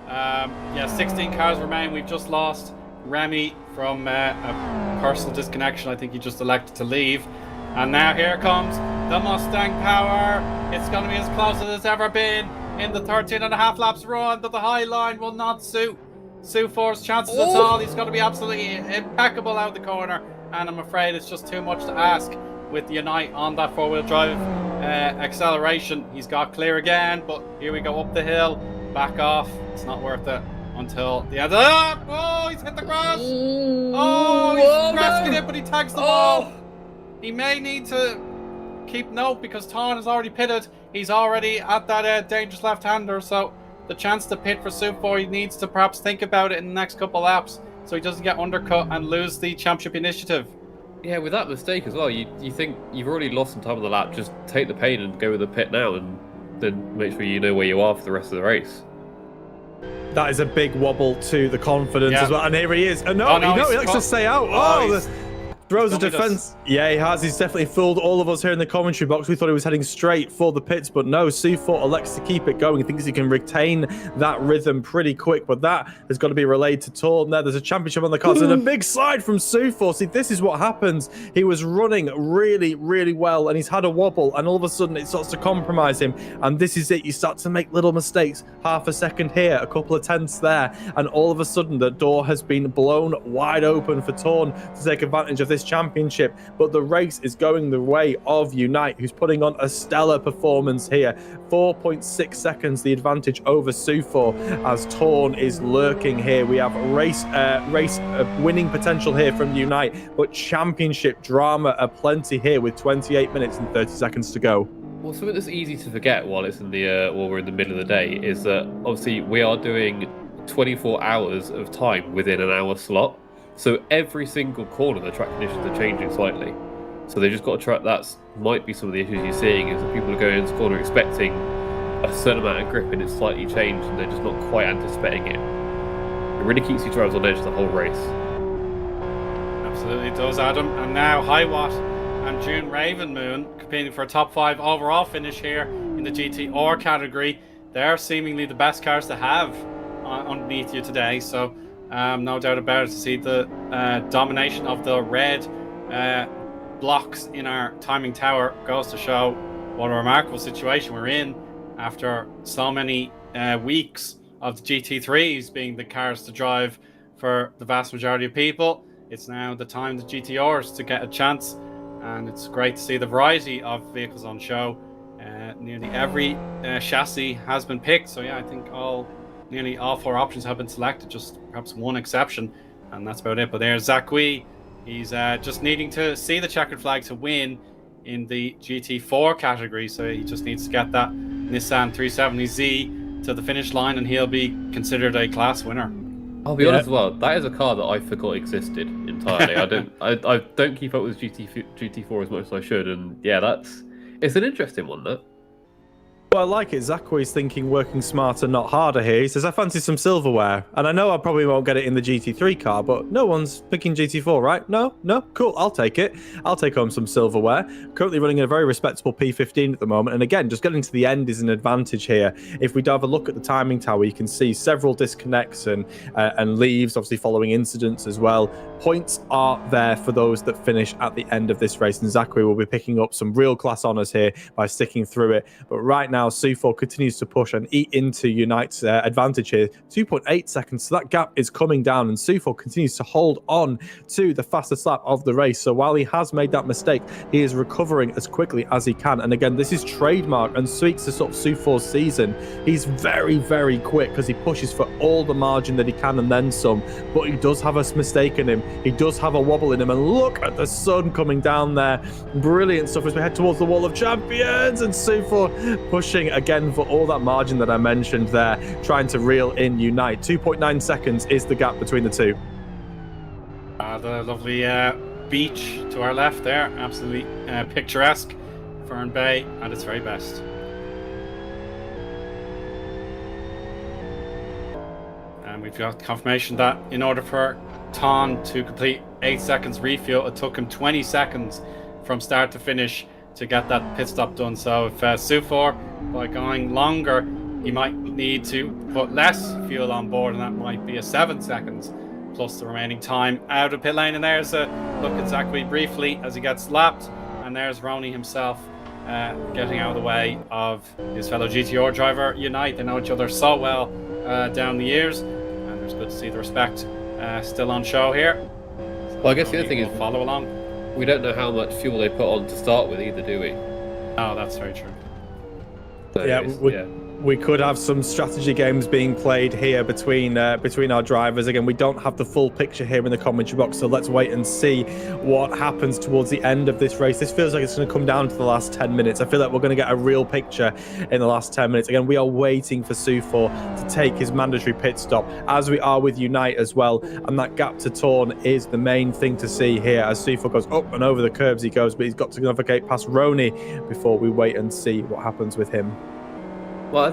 yeah, 16 cars remain. We've just lost Remy from a personal disconnection. I think he just elected to leave. And now here comes the Mustang power. It's going to be as close as it's ever been in the 13.5 laps run, but the high line will not suit SyN's chances at all. He's going to be absolutely impeccable out the corner, and I'm afraid it's just too much to ask with Unite on that four-wheel drive acceleration. He's got clear again, but here we go up the hill, back off. It's not worth it until the end. Oh, he's hit the grass. Oh, he's grasping it, but he tags the wall. He may need to keep note because Ton has already pitted. He's already at that dangerous left-hander, so the chance to pit for SyN, he needs to perhaps think about it in the next couple laps so he doesn't get undercut and lose the championship initiative. Yeah, with that mistake as well, you think you've already lost some time on the lap. Just take the pain and go with the pit now, and then make sure you know where you are for the rest of the race. That is a big wobble to the confidence as well. And here he is. He likes to stay out. Throws a defense. Yeah, he has. He's definitely fooled all of us here in the commentary box. We thought he was heading straight for the pits, but no, SyN elects to keep it going. He thinks he can retain that rhythm pretty quick, but that has got to be relayed to Torn. There's a championship on the cards and a big slide from SyN. See, this is what happens. He was running really, really well, and he's had a wobble, and all of a sudden it starts to compromise him, and this is it. You start to make little mistakes. Half a second here, a couple of tenths there, and all of a sudden the door has been blown wide open for Torn to take advantage of this championship. But the race is going the way of Unite, who's putting on a stellar performance here. 4.6 seconds the advantage over SyN as Torn is lurking here. We have race winning potential here from Unite, but championship drama aplenty here with 28 minutes and 30 seconds to go. Well, something that's easy to forget while it's in the while we're in the middle of the day is that obviously we are doing 24 hours of time within an hour slot. So every single corner, the track conditions are changing slightly. So they just got to try. That's might be some of the issues you're seeing is that people are going into the corner expecting a certain amount of grip and it's slightly changed and they're just not quite anticipating it. It really keeps you drivers on edge the whole race. Absolutely does, Adam. And now Highwatt and June Ravenmoon competing for a top 5 overall finish here in the GTR category. They're seemingly the best cars to have underneath you today. So no doubt about it, to see the domination of the red blocks in our timing tower goes to show what a remarkable situation we're in after so many weeks of the GT3s being the cars to drive for the vast majority of people. It's now the time of the GTRs to get a chance, and it's great to see the variety of vehicles on show. Nearly every chassis has been picked, so yeah, I think nearly all 4 options have been selected, just perhaps one exception, and that's about it. But there's Zachary. He's just needing to see the checkered flag to win in the GT4 category, so he just needs to get that Nissan 370Z to the finish line, and he'll be considered a class winner. I'll be honest as well, that is a car that I forgot existed entirely. I don't keep up with GT4 as much as I should, and yeah, it's an interesting one, though. Well, I like it. Zachary's thinking working smarter, not harder here. He says, I fancy some silverware. And I know I probably won't get it in the GT3 car, but no one's picking GT4, right? No? Cool, I'll take it. I'll take home some silverware. Currently running a very respectable P15 at the moment. And again, just getting to the end is an advantage here. If we have a look at the timing tower, you can see several disconnects and leaves, obviously following incidents as well. Points are there for those that finish at the end of this race. And Zachary will be picking up some real class honours here by sticking through it. But right now, SyN continues to push and eat into Unite's advantage here. 2.8 seconds, so that gap is coming down, and SyN continues to hold on to the fastest lap of the race. So while he has made that mistake, he is recovering as quickly as he can. And again, this is trademark and speaks to sort of SyN's season. He's very, very quick because he pushes for all the margin that he can and then some. But he does have a mistake in him. He does have a wobble in him. And look at the sun coming down there. Brilliant stuff as we head towards the wall of champions, and SyN pushing again for all that margin that I mentioned there, trying to reel in Unite. 2.9 seconds is the gap between the two. The lovely beach to our left there, absolutely picturesque. Fern Bay at its very best. And we've got confirmation that in order for Ton to complete 8 seconds refuel, it took him 20 seconds from start to finish to get that pit stop done. So if SyN, by going longer, he might need to put less fuel on board, and that might be a 7 seconds plus the remaining time out of pit lane. And there's a look at Zachary briefly as he gets lapped, and there's Ronnie himself getting out of the way of his fellow GTR driver Unite. They know each other so well down the years, and it's good to see the respect still on show here. So well, I guess the other thing is follow along. We don't know how much fuel they put on to start with either, do we? Oh, that's very true. So Yeah, we could have some strategy games being played here between our drivers. Again, we don't have the full picture here in the commentary box, so let's wait and see what happens towards the end of this race. This feels like it's going to come down to the last 10 minutes. I feel like we're going to get a real picture in the last 10 minutes. Again, we are waiting for SyN to take his mandatory pit stop, as we are with Unite as well. And that gap to Torn is the main thing to see here as SyN goes up and over the curbs he goes, but he's got to navigate past Roney before we wait and see what happens with him. Well, I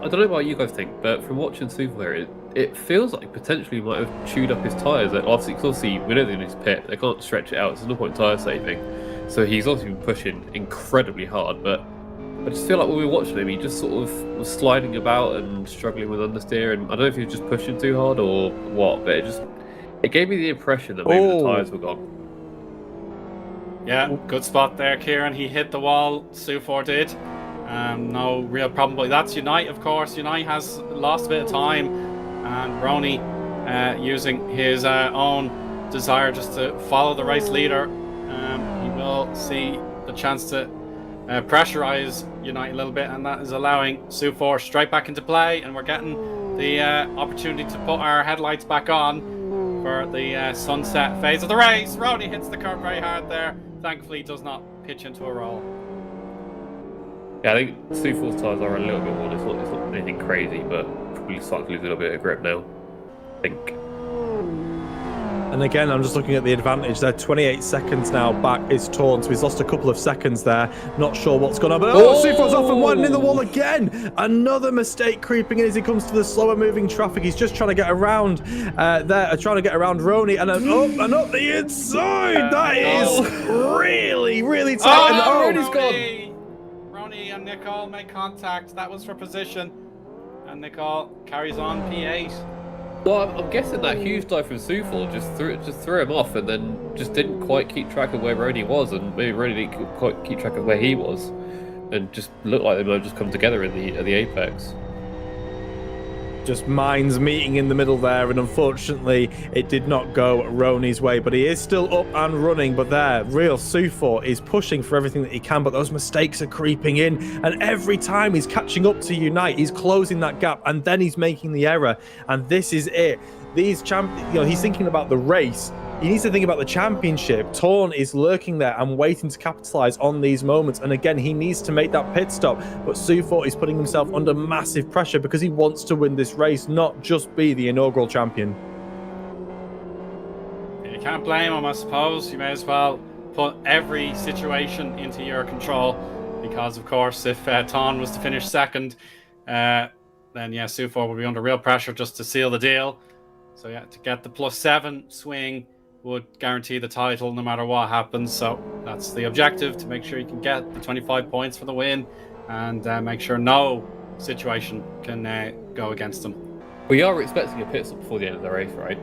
don't know what you guys think, but from watching SyN here, it feels like potentially he might have chewed up his tyres. Like, obviously, we know they're in his pit, they can't stretch it out, there's no point tyre saving. So he's obviously been pushing incredibly hard, but I just feel like when we were watching him, he just sort of was sliding about and struggling with understeer, and I don't know if he was just pushing too hard or what, but it gave me the impression that maybe the tyres were gone. Yeah, good spot there, Kieran. He hit the wall, SyN did. No real problem, but that's Unite, of course. Unite has lost a bit of time, and Roney using his own desire just to follow the race leader. He will see the chance to pressurize Unite a little bit, and that is allowing SyN straight back into play, and we're getting the opportunity to put our headlights back on for the sunset phase of the race. Roney hits the curb very hard there. Thankfully, does not pitch into a roll. Yeah, I think SyN's tyres are a little bit worn. It's not anything crazy, but probably starting to lose a little bit of grip now, I think. And again, I'm just looking at the advantage there. 28 seconds now back is Torn, so he's lost a couple of seconds there. Not sure what's going on, but SyN's off and widening the wall again. Another mistake creeping in as he comes to the slower moving traffic. He's just trying to get around trying to get around Roney, and up the inside. That is really, really tight. Roney's gone. Roney and Nicole make contact. That was for position, and Nicole carries on P8. Well, I'm guessing that huge dive from SyN just threw him off, and then just didn't quite keep track of where Roney was, and maybe Roney didn't quite keep track of where he was. and just look like they might have just come together at the apex. Just minds meeting in the middle there, and unfortunately it did not go Roni's way, but he is still up and running. But there, real Sufor is pushing for everything that he can, but those mistakes are creeping in, and every time he's catching up to Unite, he's closing that gap, and then he's making the error, and this is it. He's thinking about the race. He needs to think about the championship. Torn is lurking there and waiting to capitalize on these moments. And again, he needs to make that pit stop. But Sufor is putting himself under massive pressure because he wants to win this race, not just be the inaugural champion. You can't blame him, I suppose. You may as well put every situation into your control because, of course, if Ton was to finish second, then, yeah, Sufor would be under real pressure just to seal the deal. So, yeah, to get the +7 swing would guarantee the title no matter what happens. So that's the objective, to make sure you can get the 25 points for the win and make sure no situation can go against them. We are expecting a pit stop before the end of the race, right?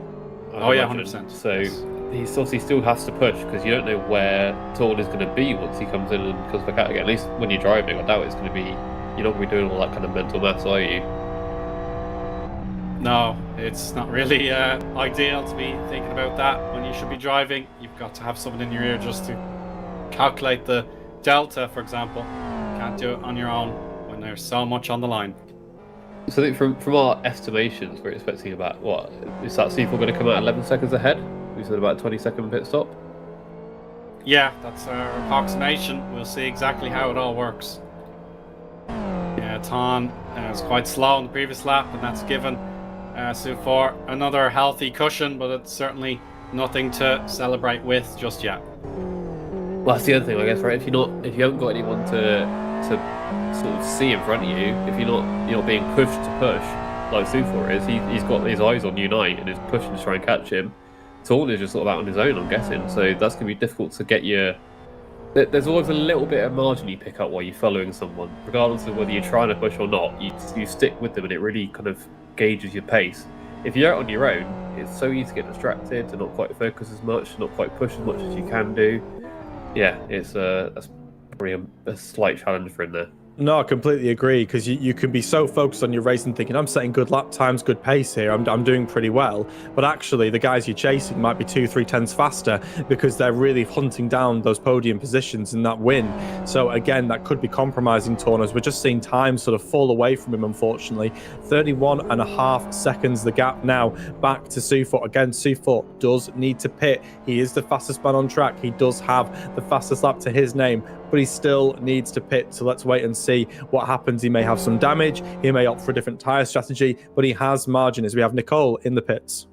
Oh yeah, 100%. So yes. He obviously still has to push because you don't know where Torn is going to be once he comes in and comes back out again. At least when you're driving, I doubt it's going to be, you're not going to be doing all that kind of mental maths, are you? No, it's not really ideal to be thinking about that when you should be driving. You've got to have someone in your ear just to calculate the delta, for example. You can't do it on your own when there's so much on the line. So I think from our estimations, we're expecting about, what, is that C4 going to come out 11 seconds ahead? We said about 20-second pit stop? Yeah, that's our approximation. We'll see exactly how it all works. Yeah, Ton was quite slow in the previous lap, and that's given Sufor another healthy cushion, but it's certainly nothing to celebrate with just yet. Well, that's the other thing, I guess, right? If you haven't got anyone to sort of see in front of you, if you're not being pushed to push like Sufor is, he's got his eyes on Unite and is pushing to try and catch him. Torn is just sort of out on his own, I'm guessing. So that's going to be difficult to get your. There's always a little bit of margin you pick up while you're following someone, regardless of whether you're trying to push or not. You stick with them, and it really kind of gauges your pace. If you're out on your own, it's so easy to get distracted, to not quite focus as much, not quite push as much as you can do. Yeah, that's probably a slight challenge for in there. No, I completely agree, because you can be so focused on your race and thinking, I'm setting good lap times, good pace here, I'm doing pretty well. But actually, the guys you're chasing might be 2-3 tenths faster because they're really hunting down those podium positions in that win. So again, that could be compromising Torn. We're just seeing time sort of fall away from him, unfortunately. 31.5 seconds, the gap now back to Sufor. Again, Sufor does need to pit. He is the fastest man on track. He does have the fastest lap to his name, but he still needs to pit. So let's wait and see what happens. He may have some damage, he may opt for a different tyre strategy, but he has margin as we have Nicole in the pits.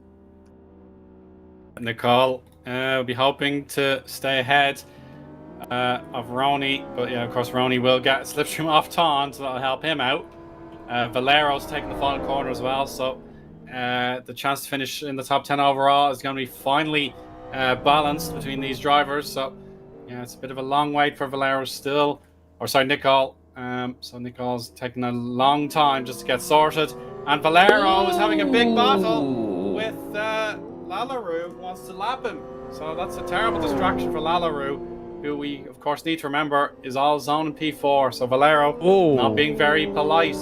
Nicole will be hoping to stay ahead of Roni, but yeah, of course Roni will get slipstream off Ton, so that'll help him out. Valero's taking the final corner as well, so the chance to finish in the top 10 overall is going to be finally balanced between these drivers. So yeah, it's a bit of a long wait for Valero still, or sorry, Nicole. So Nicole's taking a long time just to get sorted, and Valero is having a big battle with Lallaroo, who wants to lap him. So that's a terrible distraction for Lallaroo, who we of course need to remember is all zone in P4. So Valero not being very polite.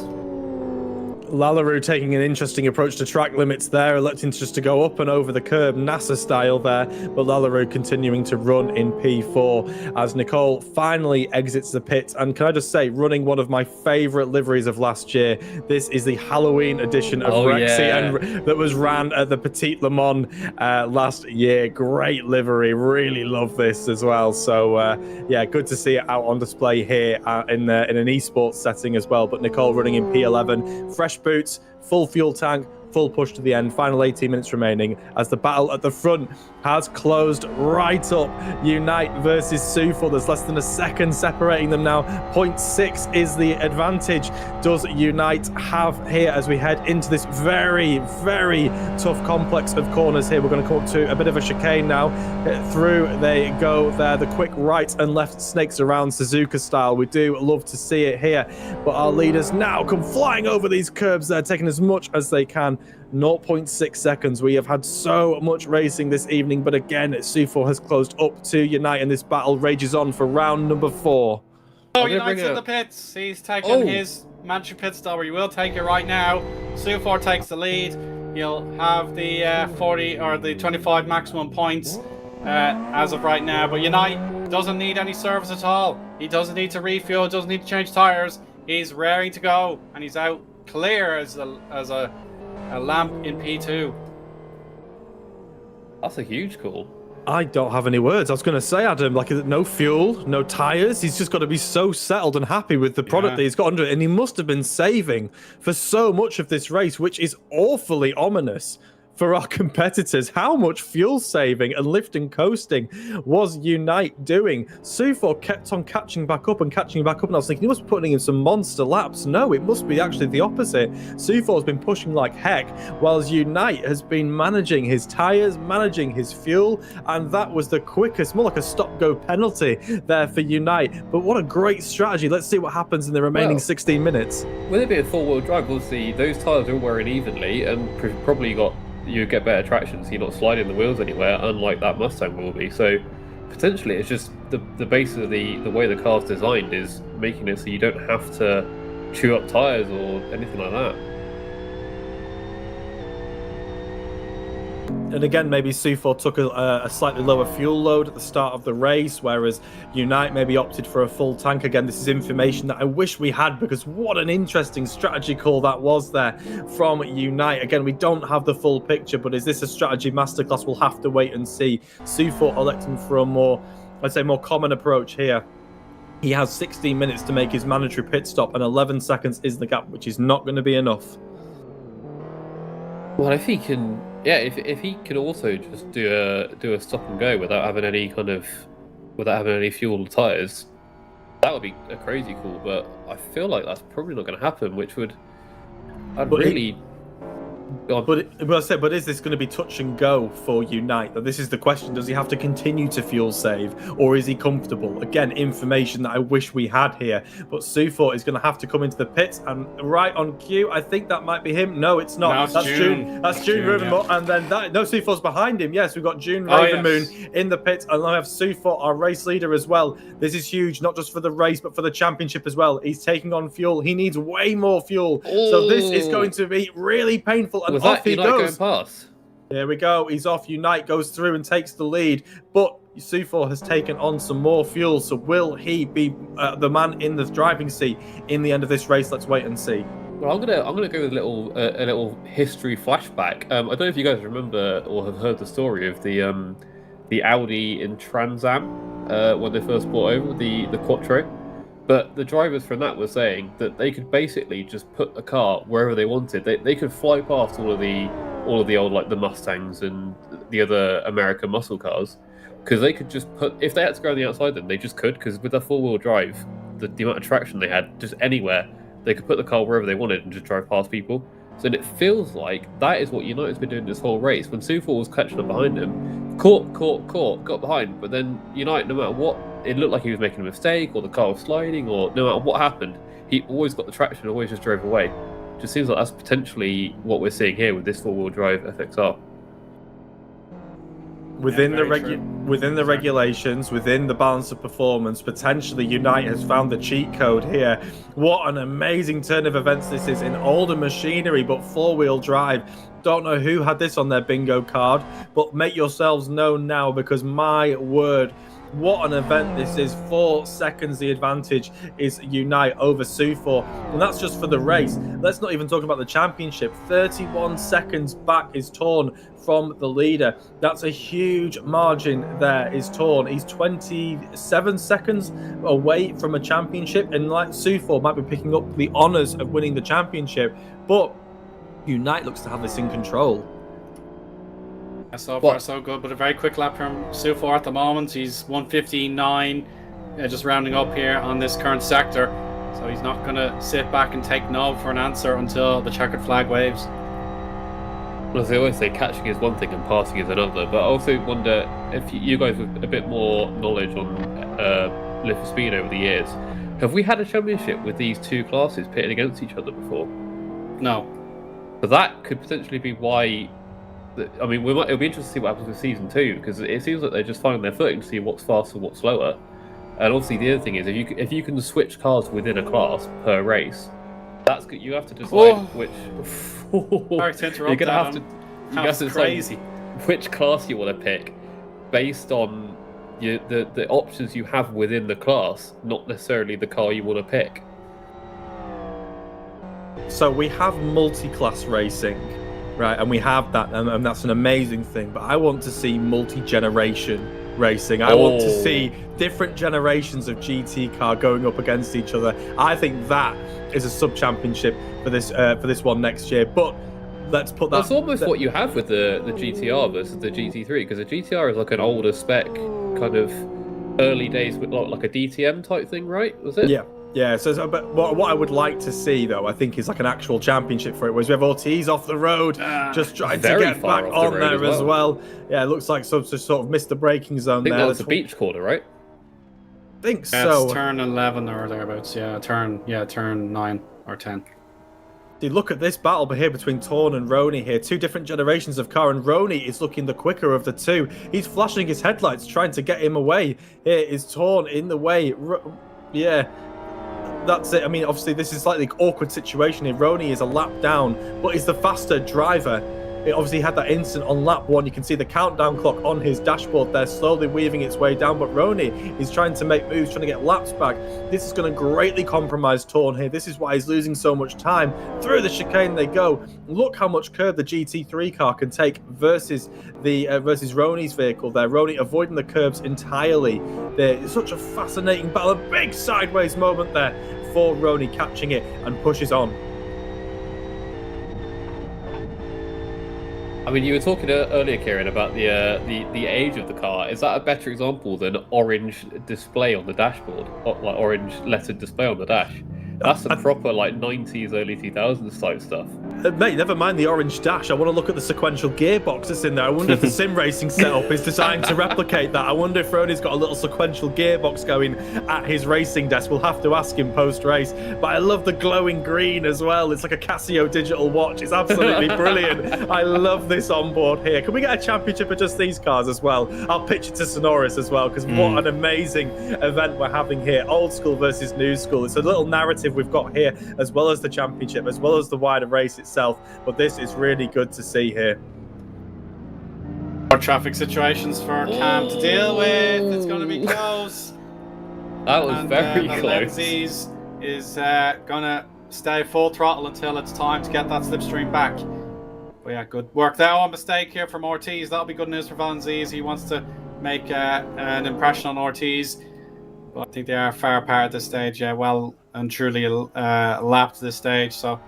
Lallaroo taking an interesting approach to track limits there, electing just to go up and over the curb, NASA style there, but Lallaroo continuing to run in P4 as Nicole finally exits the pit. And can I just say, running one of my favourite liveries of last year. This is the Halloween edition of Rexy, and that was ran at the Petite Le Mans last year. Great livery, really love this as well. So yeah, good to see it out on display here in an esports setting as well. But Nicole running in P11, fresh boots, full fuel tank, full push to the end. Final 18 minutes remaining as the battle at the front has closed right up. Unite versus Sufor. There's less than a second separating them now. 0.6 is the advantage. Does Unite have here as we head into this very, very tough complex of corners here? We're going to come up to a bit of a chicane now. Through they go there. The quick right and left snakes around Suzuka style. We do love to see it here. But our leaders now come flying over these curbs. They're taking as much as they can. 0.6 seconds. We have had so much racing this evening, but again, Sufor has closed up to Unite, and this battle rages on for round number 4. Oh, I'm gonna United's bring in the out. pits. He's taking Oh. his mandatory pit stop, or he will take it right now. Sufor takes the lead. He'll have the 40 or the 25 maximum points as of right now. But Unite doesn't need any service at all. He doesn't need to refuel, doesn't need to change tires. He's raring to go, and he's out clear as a lamp in P2. That's a huge call. I don't have any words. I was going to say, Adam, like no fuel, no tires. He's just got to be so settled and happy with the product that he's got under it. And he must have been saving for so much of this race, which is awfully ominous for our competitors. How much fuel saving and lift and coasting was Unite doing? Sufor kept on catching back up, and I was thinking he was putting in some monster laps. No, it must be actually the opposite. Sufor's been pushing like heck, whilst Unite has been managing his tyres, managing his fuel, and that was the quickest, more like a stop-go penalty there for Unite. But what a great strategy. Let's see what happens in the remaining 16 minutes. With it being four-wheel drive, obviously those tyres are all wearing evenly, and probably you get better traction, so you're not sliding the wheels anywhere, unlike that Mustang will be. So potentially it's just the base of the way the car's designed is making it so you don't have to chew up tyres or anything like that. And again, maybe Sufor took a slightly lower fuel load at the start of the race, whereas Unite maybe opted for a full tank. Again, this is information that I wish we had, because what an interesting strategy call that was there from Unite. Again, we don't have the full picture, but is this a strategy masterclass? We'll have to wait and see. Sufor electing for a more common approach here. He has 16 minutes to make his mandatory pit stop, and 11 seconds is the gap, which is not going to be enough. Well, if he can, if he can also just do a stop and go without having any fuel or tires, that would be a crazy call. But I feel like that's probably not going to happen, which would, But is this going to be touch and go for Unite? This is the question. Does he have to continue to fuel save, or is he comfortable? Again, information that I wish we had here. But Sufor is going to have to come into the pits, and right on cue, I think that might be him. No, it's not. No, it's That's June. That's June Ravenmoon, and then Sufor's behind him. Yes, we've got June Ravenmoon in the pits, and I have Sufor, our race leader, as well. This is huge, not just for the race, but for the championship as well. He's taking on fuel. He needs way more fuel. So this is going to be really painful, and off he goes. Going past? There we go. He's off. Unite goes through and takes the lead, but Sufor has taken on some more fuel. So will he be the man in the driving seat in the end of this race? Let's wait and see. Well, I'm gonna go with a little history flashback. I don't know if you guys remember or have heard the story of the Audi in Trans Am when they first brought over the Quattro. But the drivers from that were saying that they could basically just put the car wherever they wanted. They could fly past all of the old, like the Mustangs and the other American muscle cars, because they could just put, if they had to go on the outside, then they just could, because with their four-wheel drive, the amount of traction they had, just anywhere, they could put the car wherever they wanted and just drive past people. So it feels like that is what United's been doing this whole race. When Sufor was catching up behind him, caught, got behind, but then United, no matter what, it looked like he was making a mistake, or the car was sliding, or no matter what happened, he always got the traction, always just drove away. Just seems like that's potentially what we're seeing here with this four-wheel drive FXR. Within the regulations, within the balance of performance, potentially Unite has found the cheat code here. What an amazing turn of events this is in older machinery, but four-wheel drive. Don't know who had this on their bingo card, but make yourselves known now, because my word, what an event this is. 4 seconds the advantage is Unite over Sufor, and that's just for the race. Let's not even talk about the championship. 31 seconds back is torn from the leader. That's a huge margin there is torn. He's 27 seconds away from a championship, and like Sufor might be picking up the honours of winning the championship, but Unite looks to have this in control. So far, so good, but a very quick lap from Sufor at the moment. He's 1:59, just rounding up here on this current sector. So he's not going to sit back and take no for an answer until the checkered flag waves. Well, as they always say, catching is one thing and passing is another. But I also wonder if you guys with a bit more knowledge on lift for speed over the years, have we had a championship with these two classes pitted against each other before? No. But that could potentially be why. I mean, it'll be interesting to see what happens with season 2, because it seems like they're just finding their footing to see what's faster, what's slower. And obviously, the other thing is if you can switch cars within a class per race, that's good. You have to decide which. Sorry to interrupt. You're gonna have to. You have to decide crazy. which class you want to pick based on the options you have within the class, not necessarily the car you want to pick. So we have multi-class racing, right? And we have that, and that's an amazing thing. But I want to see multi-generation racing. I want to see different generations of GT car going up against each other. I think that is a sub-championship for this one next year. But let's put that. That's almost what you have with the GTR versus the GT3, because the GTR is like an older spec, kind of early days with like a DTM type thing, right? Was it? Yeah. Yeah, so but what I would like to see, though, I think, is like an actual championship for it, whereas we have Ortiz off the road, just trying to get back on there as well. Yeah, it looks like some sort of missed the braking zone there. I think that was the beach corner, right? I think so. It's turn 11 or thereabouts. Yeah, turn 9 or 10. Dude, look at this battle here between Torn and Roney here. Two different generations of car, and Roney is looking the quicker of the two. He's flashing his headlights, trying to get him away. Here is Torn in the way. Yeah. That's it. I mean, obviously, this is slightly awkward situation here. Roney is a lap down, but is the faster driver. It obviously had that instant on lap 1. You can see the countdown clock on his dashboard there, slowly weaving its way down. But Roney is trying to make moves, trying to get laps back. This is going to greatly compromise Torn here. This is why he's losing so much time. Through the chicane they go. Look how much curve the GT3 car can take versus Roney's vehicle there. Roney avoiding the curbs entirely. It's such a fascinating battle. A big sideways moment there for Roney, catching it and pushes on. I mean, you were talking earlier, Kieran, about the age of the car. Is that a better example than orange display on the dashboard, like orange lettered display on the dash? That's some proper like 90s, early 2000s type stuff. Mate, never mind the orange dash. I want to look at the sequential gearbox that's in there. I wonder if the sim racing setup is designed to replicate that. I wonder if Roney's got a little sequential gearbox going at his racing desk. We'll have to ask him post-race. But I love the glowing green as well. It's like a Casio digital watch. It's absolutely brilliant. I love this onboard here. Can we get a championship of just these cars as well? I'll pitch it to Synoris as well, because what an amazing event we're having here. Old school versus new school. It's a little narrative we've got here, as well as the championship, as well as the wider race itself. But this is really good to see here. More traffic situations for Cam to deal with. It's going to be close. That was very close. Menzies is going to stay full throttle until it's time to get that slipstream back. But yeah, good work there. A mistake here from Ortiz. That'll be good news for Menzies. He wants to make an impression on Ortiz. But I think they are far apart at this stage. Yeah, well and truly lapped this stage. So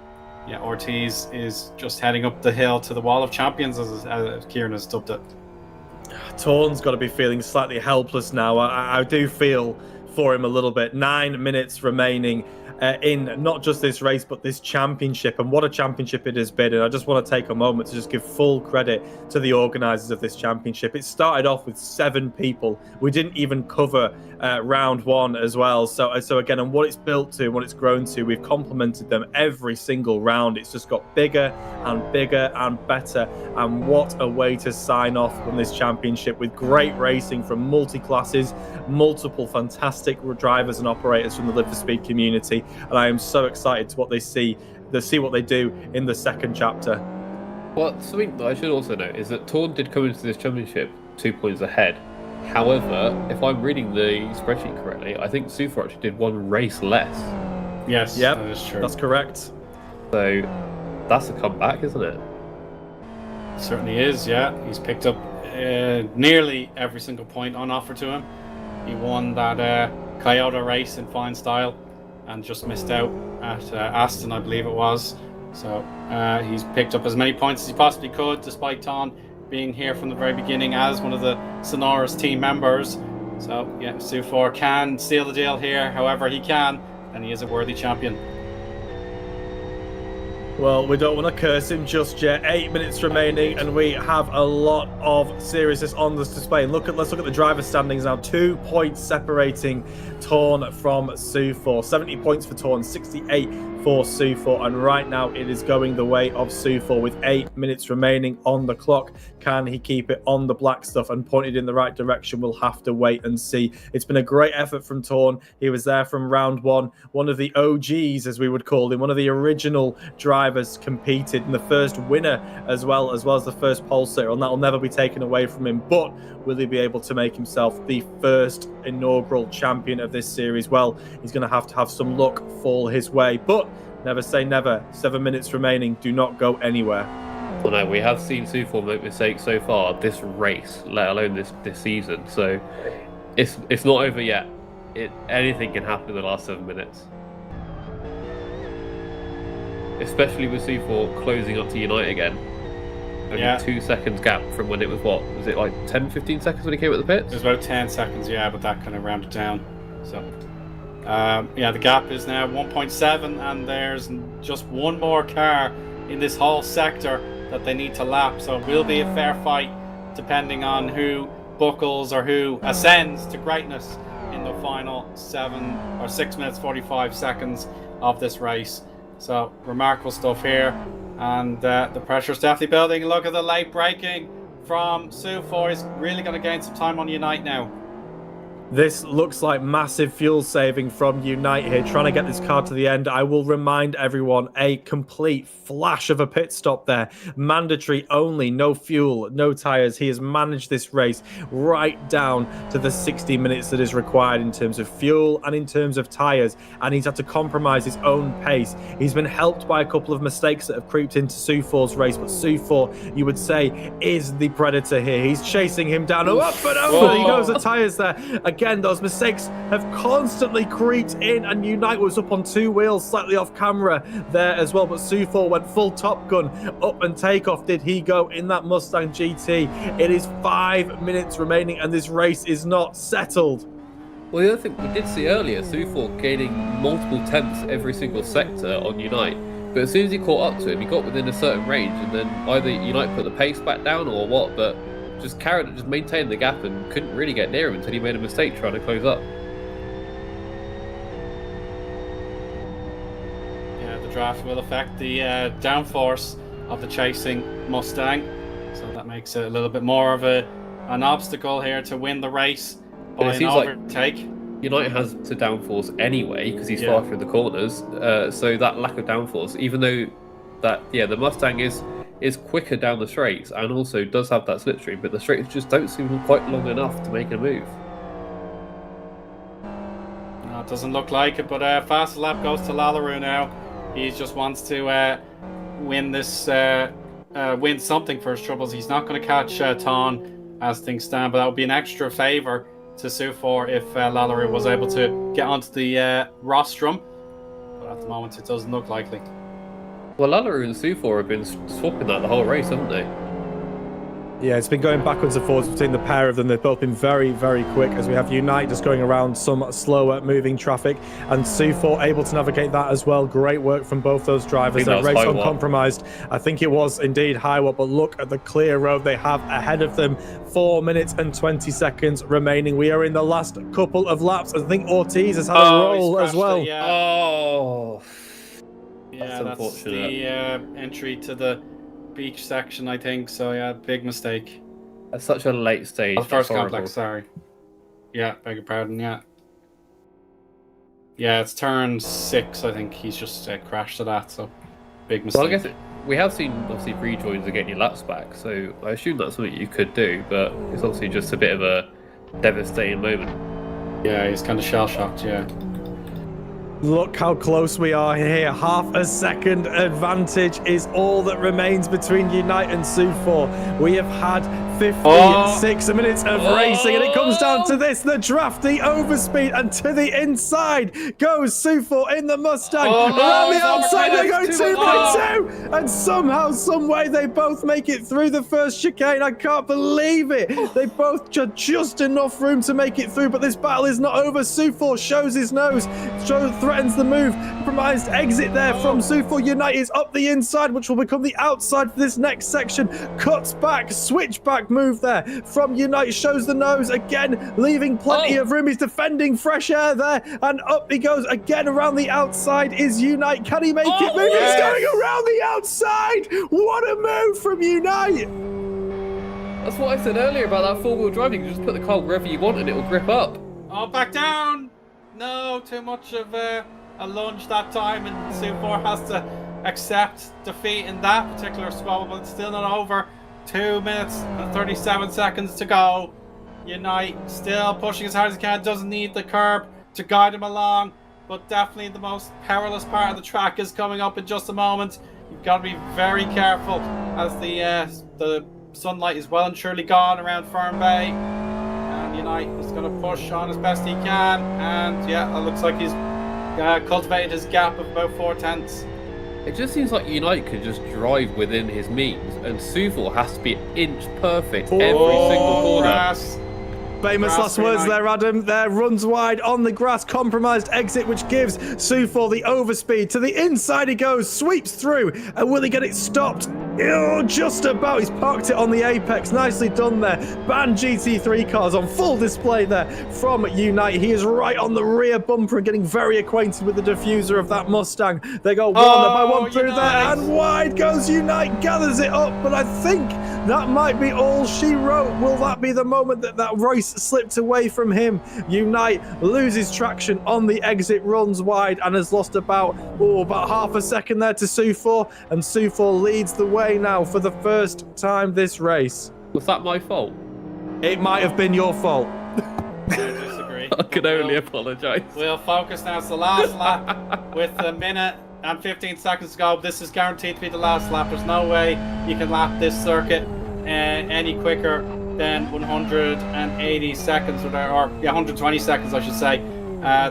yeah, Ortiz is just heading up the hill to the Wall of Champions, as Kieran has dubbed it. Torn's got to be feeling slightly helpless now. I do feel for him a little bit. 9 minutes remaining in not just this race, but this championship. And what a championship it has been. And I just want to take a moment to just give full credit to the organisers of this championship. It started off with 7 people. We didn't even cover round 1 as well. So again, and what it's built to, what it's grown to, we've complimented them every single round. It's just got bigger and bigger and better. And what a way to sign off on this championship with great racing from multi-classes, multiple fantastic drivers and operators from the Live for Speed community. And I am so excited to what they see what they do in the second chapter. Well, something that I should also note is that Torn did come into this championship 2 points ahead. However, if I'm reading the spreadsheet correctly, I think Sufor actually did 1 race less. Yes, yep, that is true. That's correct. So that's a comeback, isn't it? It certainly is, yeah. He's picked up nearly every single point on offer to him. He won that Coyote race in fine style and just missed out at Aston, I believe it was. So he's picked up as many points as he possibly could, despite Ton being here from the very beginning as one of the Synoris team members. So yeah, Sufor can seal the deal here however he can, and he is a worthy champion. Well, we don't want to curse him just yet. 8 minutes remaining, and we have a lot of seriousness on this display. And let's look at the driver standings now. 2 points separating Torn from Sufor. 70 points for Torn, 68 for Sufor, and right now it is going the way of Sufor with 8 minutes remaining on the clock. Can he keep it on the black stuff and point it in the right direction? We'll have to wait and see. It's been a great effort from Torn. He was there from round one, one of the OGs, as we would call him, one of the original drivers competed, and the first winner as well as the first pole sitter, and that will never be taken away from him. But will he be able to make himself the first inaugural champion of this series? Well, he's going to have some luck fall his way, but never say never. 7 minutes remaining. Do not go anywhere. Well, no, we have seen Sufor make mistakes so far this race, let alone this season. So it's not over yet. Anything can happen in the last 7 minutes, especially with Sufor closing up to Unite again. Only 2 seconds gap from when it was, what was it, like 10-15 seconds when he came at the pits? It was about 10 seconds, yeah, but that kind of rounded down. So the gap is now 1.7, and there's just one more car in this whole sector that they need to lap. So it will be a fair fight depending on who buckles or who ascends to greatness in the final 6 minutes 45 seconds of this race. So remarkable stuff here, and the pressure's definitely building. Look at the late braking from Sufor. He's really going to gain some time on Unite now. This looks like massive fuel saving from Unite here, trying to get this car to the end. I will remind everyone, a complete flash of a pit stop there. Mandatory only, no fuel, no tyres. He has managed this race right down to the 60 minutes that is required in terms of fuel and in terms of tyres, and he's had to compromise his own pace. He's been helped by a couple of mistakes that have creeped into Sufor's race, but Sufor, you would say, is the predator here. He's chasing him down. Oh, up and over. He goes the tyres there. Again, those mistakes have constantly creeped in, and Unite was up on 2 wheels, slightly off camera there as well, but Sufor went full Top Gun, up and takeoff did he go in that Mustang GT. It is 5 minutes remaining, and this race is not settled. Well, the other thing we did see earlier, Sufor gaining multiple tenths every single sector on Unite, but as soon as he caught up to him, he got within a certain range, and then either Unite put the pace back down or what, but Kieran just maintained the gap and couldn't really get near him until he made a mistake trying to close up. Yeah, the draft will affect the downforce of the chasing Mustang, so that makes it a little bit more of an obstacle here to win the race by an overtake. Unite has to downforce anyway because he's far through the corners, so that lack of downforce, even though the Mustang is quicker down the straights and also does have that slipstream, but the straights just don't seem quite long enough to make a move. No, it doesn't look like it, but fast lap goes to Lallaroo now. He just wants to win this, win something for his troubles. He's not going to catch Ton as things stand, but that would be an extra favour to Sufor if Lallaroo was able to get onto the rostrum, but at the moment it doesn't look likely. Well, Lallaroo and Sufor have been swapping that the whole race, haven't they? Yeah, it's been going backwards and forwards between the pair of them. They've both been very, very quick, as we have Unite just going around some slower moving traffic, and Sufor able to navigate that as well. Great work from both those drivers. That race uncompromised. I think it was indeed Highwatt, but look at the clear road they have ahead of them. 4 minutes and 20 seconds remaining. We are in the last couple of laps. I think Ortiz has had a roll as well. That's the entry to the beach section, I think. So yeah, big mistake. At such a late stage. The first complex, sorry. Yeah, beg your pardon. Yeah, it's turn 6. I think he's just crashed to that. So big mistake. Well, I guess we have seen obviously rejoins to get your laps back. So I assume that's something you could do, but it's obviously just a bit of a devastating moment. Yeah, he's kind of shell shocked. Yeah. Look how close we are here. Half a second advantage is all that remains between Unite and Sufor. We have had 56 minutes of racing, and it comes down to this. The drafty overspeed, and to the inside goes Sufor in the Mustang. Around the outside, they go 2.2. And somehow, some way, they both make it through the first chicane. I can't believe it. They both just enough room to make it through, but this battle is not over. Sufor shows his nose, threatens the move. Compromised exit there from Sufor. Unite is up the inside, which will become the outside for this next section. Cuts back, switch back track move there from Unite, shows the nose again, leaving plenty of room. He's defending fresh air there, and up he goes again around the outside is Unite. Can he make it? Maybe he's going around the outside. What a move from Unite. That's what I said earlier about that four-wheel drive. You can just put the car wherever you want and it'll grip up. Oh, back down. No, too much of a lunge that time, and Sufor has to accept defeat in that particular squabble, but it's still not over. 2 minutes and 37 seconds to go. Unite still pushing as hard as he can, doesn't need the curb to guide him along, but definitely the most perilous part of the track is coming up in just a moment. You've got to be very careful as the sunlight is well and surely gone around Fern Bay. And Unite is going to push on as best he can, and yeah, it looks like he's cultivated his gap of about 4/10. It just seems like Unite could just drive within his means, and Sufor has to be inch perfect every single corner. Grass. Famous last words there, Adam. There, runs wide on the grass, compromised exit, which gives Sufor the overspeed. To the inside he goes, sweeps through, and will he get it stopped? Oh, just about. He's parked it on the apex. Nicely done there. Banned GT3 cars on full display there from Unite. He is right on the rear bumper and getting very acquainted with the diffuser of that Mustang. They go one by one through there, and wide goes Unite, gathers it up, but I think that might be all she wrote. Will that be the moment that race slipped away from him? Unite loses traction on the exit, runs wide, and has lost about half a second there to Sufor, and Sufor leads the way now for the first time this race. Was that my fault? It might have been your fault. I disagree. I can only apologise. We'll focus now. It's the last lap with a minute and 15 seconds to go. This is guaranteed to be the last lap. There's no way you can lap this circuit any quicker than 180 seconds, or 120 seconds, I should say.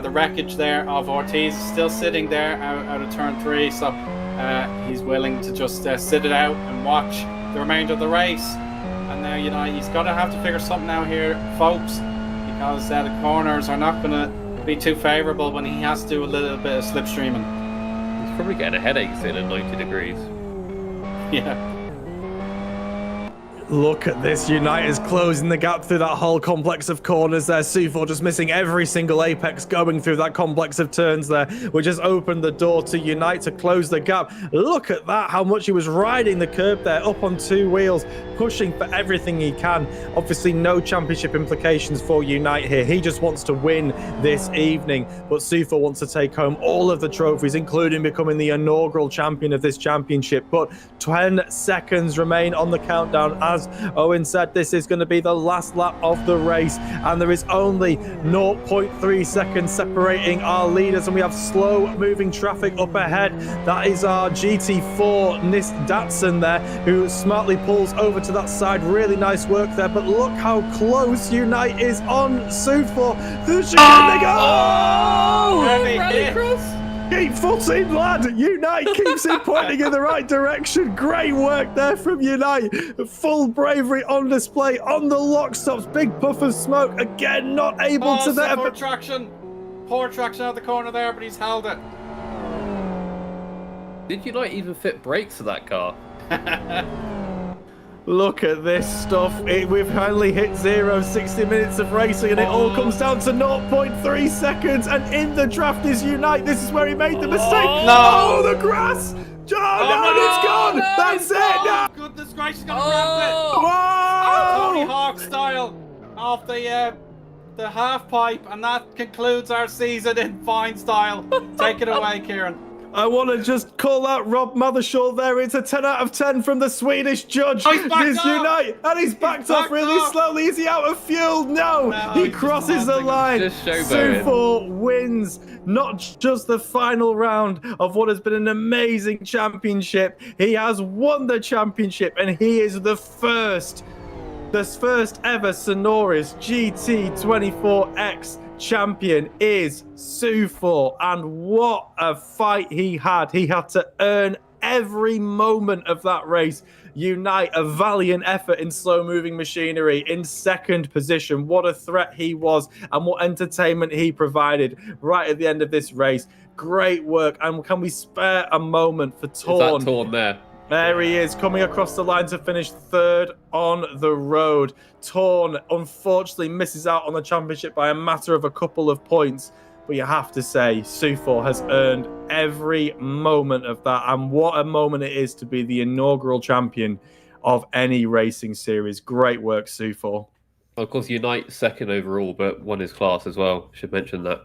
The wreckage there of Ortiz is still sitting there out of turn 3, so he's willing to just sit it out and watch the remainder of the race. And now, he's got to have to figure something out here, folks, because the corners are not going to be too favourable when he has to do a little bit of slipstreaming. He's probably getting a headache sitting at 90 degrees. Yeah. Look at this. Unite is closing the gap through that whole complex of corners there. Sufor just missing every single apex going through that complex of turns there, which has opened the door to Unite to close the gap. Look at that, how much he was riding the curb there, up on 2 wheels, pushing for everything he can. Obviously, no championship implications for Unite here. He just wants to win this evening, but Sufor wants to take home all of the trophies, including becoming the inaugural champion of this championship. But 10 seconds remain on the countdown. As Eoin said, this is going to be the last lap of the race, and there is only 0.3 seconds separating our leaders, and we have slow moving traffic up ahead. That is our GT4 Nis Datsun there, who smartly pulls over to that side. Really nice work there, but look how close Unite is on Sufor. The chicane, they go! Keep footing, lad. Unite keeps him pointing in the right direction. Great work there from Unite. Full bravery on display on the lock stops. Big puff of smoke. Again, not able to there. Poor traction. Poor traction out the corner there, but he's held it. Did Unite even fit brakes to that car? Look at this stuff. We've only hit 60 minutes of racing, and it all comes down to 0.3 seconds. And in the draft is Unite. This is where he made the mistake. No. The grass. It's gone. No, That's it. No. Goodness gracious, gonna grab it. Whoa. Tony Hawk style off the half pipe, and that concludes our season in fine style. Take it away, Kieran. I want to just call out Rob Mothershaw there. It's a 10 out of 10 from the Swedish judge. Oh, he's backed off. Unite, and he's backed off really slowly. Is he out of fuel? No, he crosses the line. Sufor wins not just the final round of what has been an amazing championship. He has won the championship, and he is the first ever Synoris GT24X champion is Sufor, and what a fight he had. He had to earn every moment of that race. Unite, a valiant effort in slow moving machinery, in second position. What a threat he was, and what entertainment he provided right at the end of this race. Great work. And can we spare a moment for Torn? Is that Torn there? There he is, coming across the line to finish third on the road. Torn, unfortunately, misses out on the championship by a matter of a couple of points. But you have to say, Sufor has earned every moment of that. And what a moment it is to be the inaugural champion of any racing series. Great work, Sufor. Of course, Unite second overall, but won his class as well. Should mention that.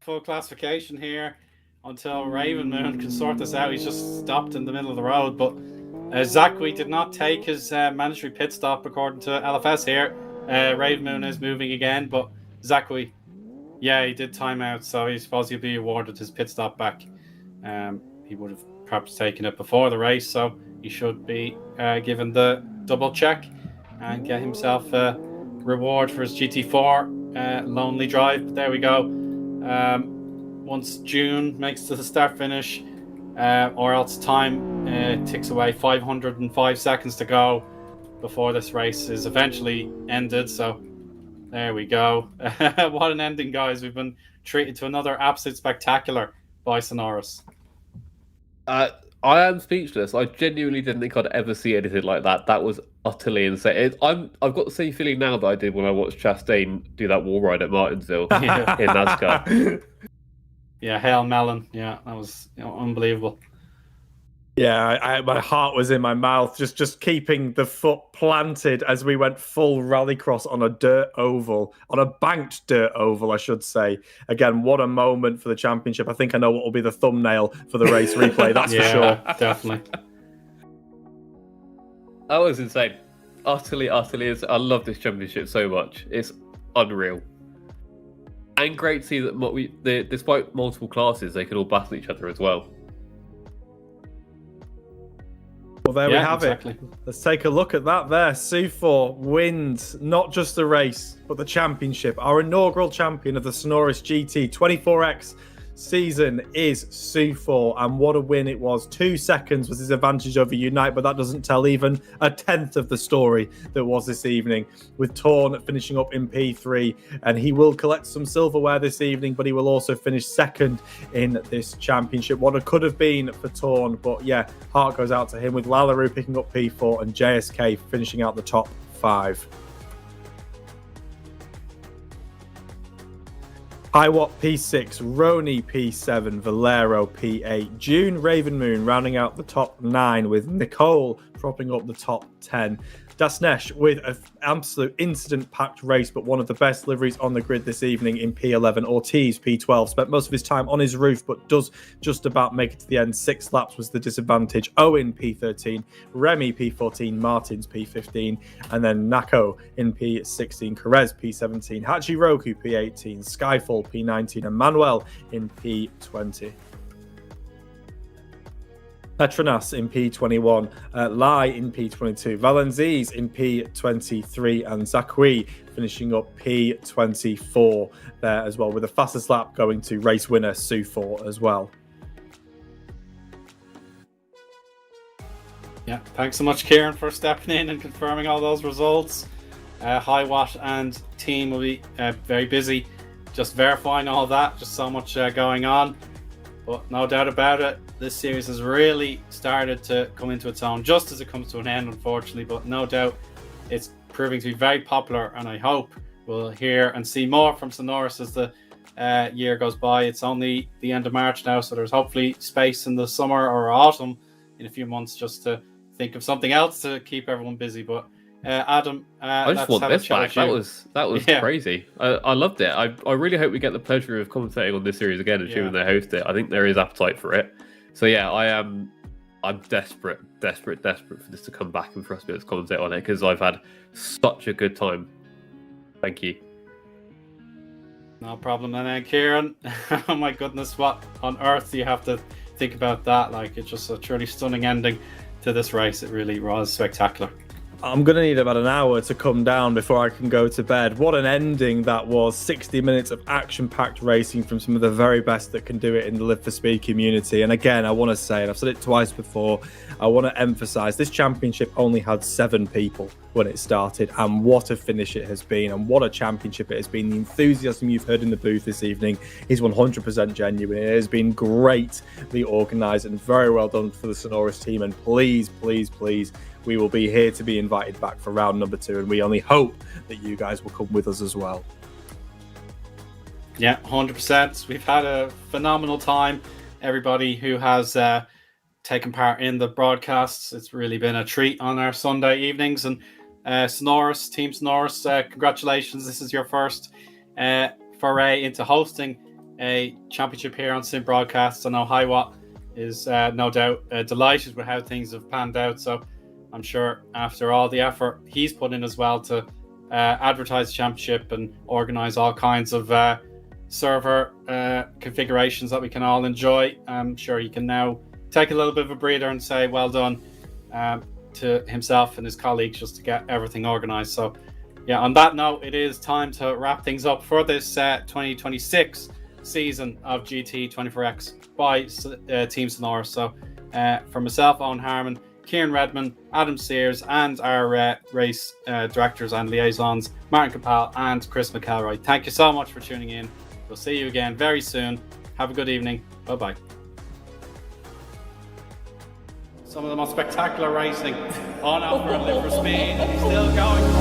Full classification here until Ravenmoon can sort this out. He's just stopped in the middle of the road, but Zachary did not take his mandatory pit stop according to LFS here. Ravenmoon is moving again, but Zachary, yeah, he did time out, so he's supposed to be awarded his pit stop back. He would have perhaps taken it before the race, so he should be given the double check and get himself a reward for his GT4 lonely drive. But there we go. Once June makes to the start finish, or else time ticks away, 505 seconds to go before this race is eventually ended. So there we go. What an ending, guys. We've been treated to another absolute spectacular by Synoris. I am speechless. I genuinely didn't think I'd ever see anything like that. That was utterly insane. I've got the same feeling now that I did when I watched Chastain do that wall ride at Martinsville in NASCAR. Yeah, Hail Melon. Yeah, that was unbelievable. Yeah, my heart was in my mouth, just keeping the foot planted as we went full rallycross on a dirt oval, on a banked dirt oval, I should say. Again, what a moment for the championship. I think I know what will be the thumbnail for the race replay, that's for sure. Definitely. That was insane. Utterly. I love this championship so much. It's unreal. And great to see that despite multiple classes, they can all battle each other as well. Well, there we have it. Let's take a look at that there. Sufor wins not just the race, but the championship. Our inaugural champion of the Synoris GT 24X season is Sufor, and what a win it was. 2 seconds was his advantage over Unite, but that doesn't tell even a tenth of the story that was this evening, with Torn finishing up in P3, and he will collect some silverware this evening, but he will also finish second in this championship. What it could have been for Torn, but yeah, heart goes out to him, with Lallaroo picking up P4 and JSK finishing out the top 5. Hiwatt P6, Roni P7, Valero P8, June Ravenmoon rounding out the top 9, with Nicole propping up the top 10. Dasnesh with an absolute incident-packed race, but one of the best liveries on the grid this evening in P11. Ortiz, P12, spent most of his time on his roof, but does just about make it to the end. 6 laps was the disadvantage. Eoin, P13, Remy, P14, Martins, P15, and then Nako in P16, Perez, P17, Hachiroku, P18, Skyfall, P19, and Manuel in P20. Petronas in P21, Lai in P22, Valenzies in P23, and Zakui finishing up P24 there as well, with the fastest lap going to race winner Sufor as well. Yeah, thanks so much, Kieran, for stepping in and confirming all those results. Hiwatt and team will be very busy just verifying all that, just so much going on. But no doubt about it, this series has really started to come into its own just as it comes to an end, unfortunately. But no doubt it's proving to be very popular, and I hope we'll hear and see more from Synoris as the year goes by. It's only the end of March now, so there's hopefully space in the summer or autumn in a few months just to think of something else to keep everyone busy. But Adam, I just want this back. That was crazy. I loved it. I really hope we get the pleasure of commentating on this series again, assuming they host it. I think there is appetite for it. So yeah, I'm desperate for this to come back and for us to be able to commentate on it, because I've had such a good time. Thank you. No problem. And then Kieran, oh my goodness, what on earth do you have to think about that? Like, it's just a truly stunning ending to this race. It really was spectacular. I'm going to need about an hour to come down before I can go to bed. What an ending that was. 60 minutes of action-packed racing from some of the very best that can do it in the Live for Speed community. And again, I want to say, and I've said it twice before, I want to emphasize this championship only had 7 people when it started, and what a finish it has been, and what a championship it has been. The enthusiasm you've heard in the booth this evening is 100% genuine. It has been greatly organised and very well done for the Synoris team. And please, please, please, we will be here to be invited back for round number 2, and we only hope that you guys will come with us as well. Yeah, 100%. We've had a phenomenal time. Everybody who has taken part in the broadcasts, it's really been a treat on our Sunday evenings. And Synoris, Team Synoris, congratulations. This is your first foray into hosting a championship here on SyN Broadcasts. I know Highwatt is no doubt delighted with how things have panned out. So I'm sure after all the effort he's put in as well to advertise the championship and organise all kinds of server configurations that we can all enjoy, I'm sure he can now take a little bit of a breather and say well done to himself and his colleagues just to get everything organised. So yeah, on that note, it is time to wrap things up for this 2026 season of GT24X by Team Synoris. So for myself, Eoin Harmon, Kieran Redman, Adam Sears, and our race directors and liaisons, Martin Kapal and Chris McElroy. Thank you so much for tuning in. We'll see you again very soon. Have a good evening. Bye-bye. Some of the most spectacular racing on offer and Live for Speed. Still going.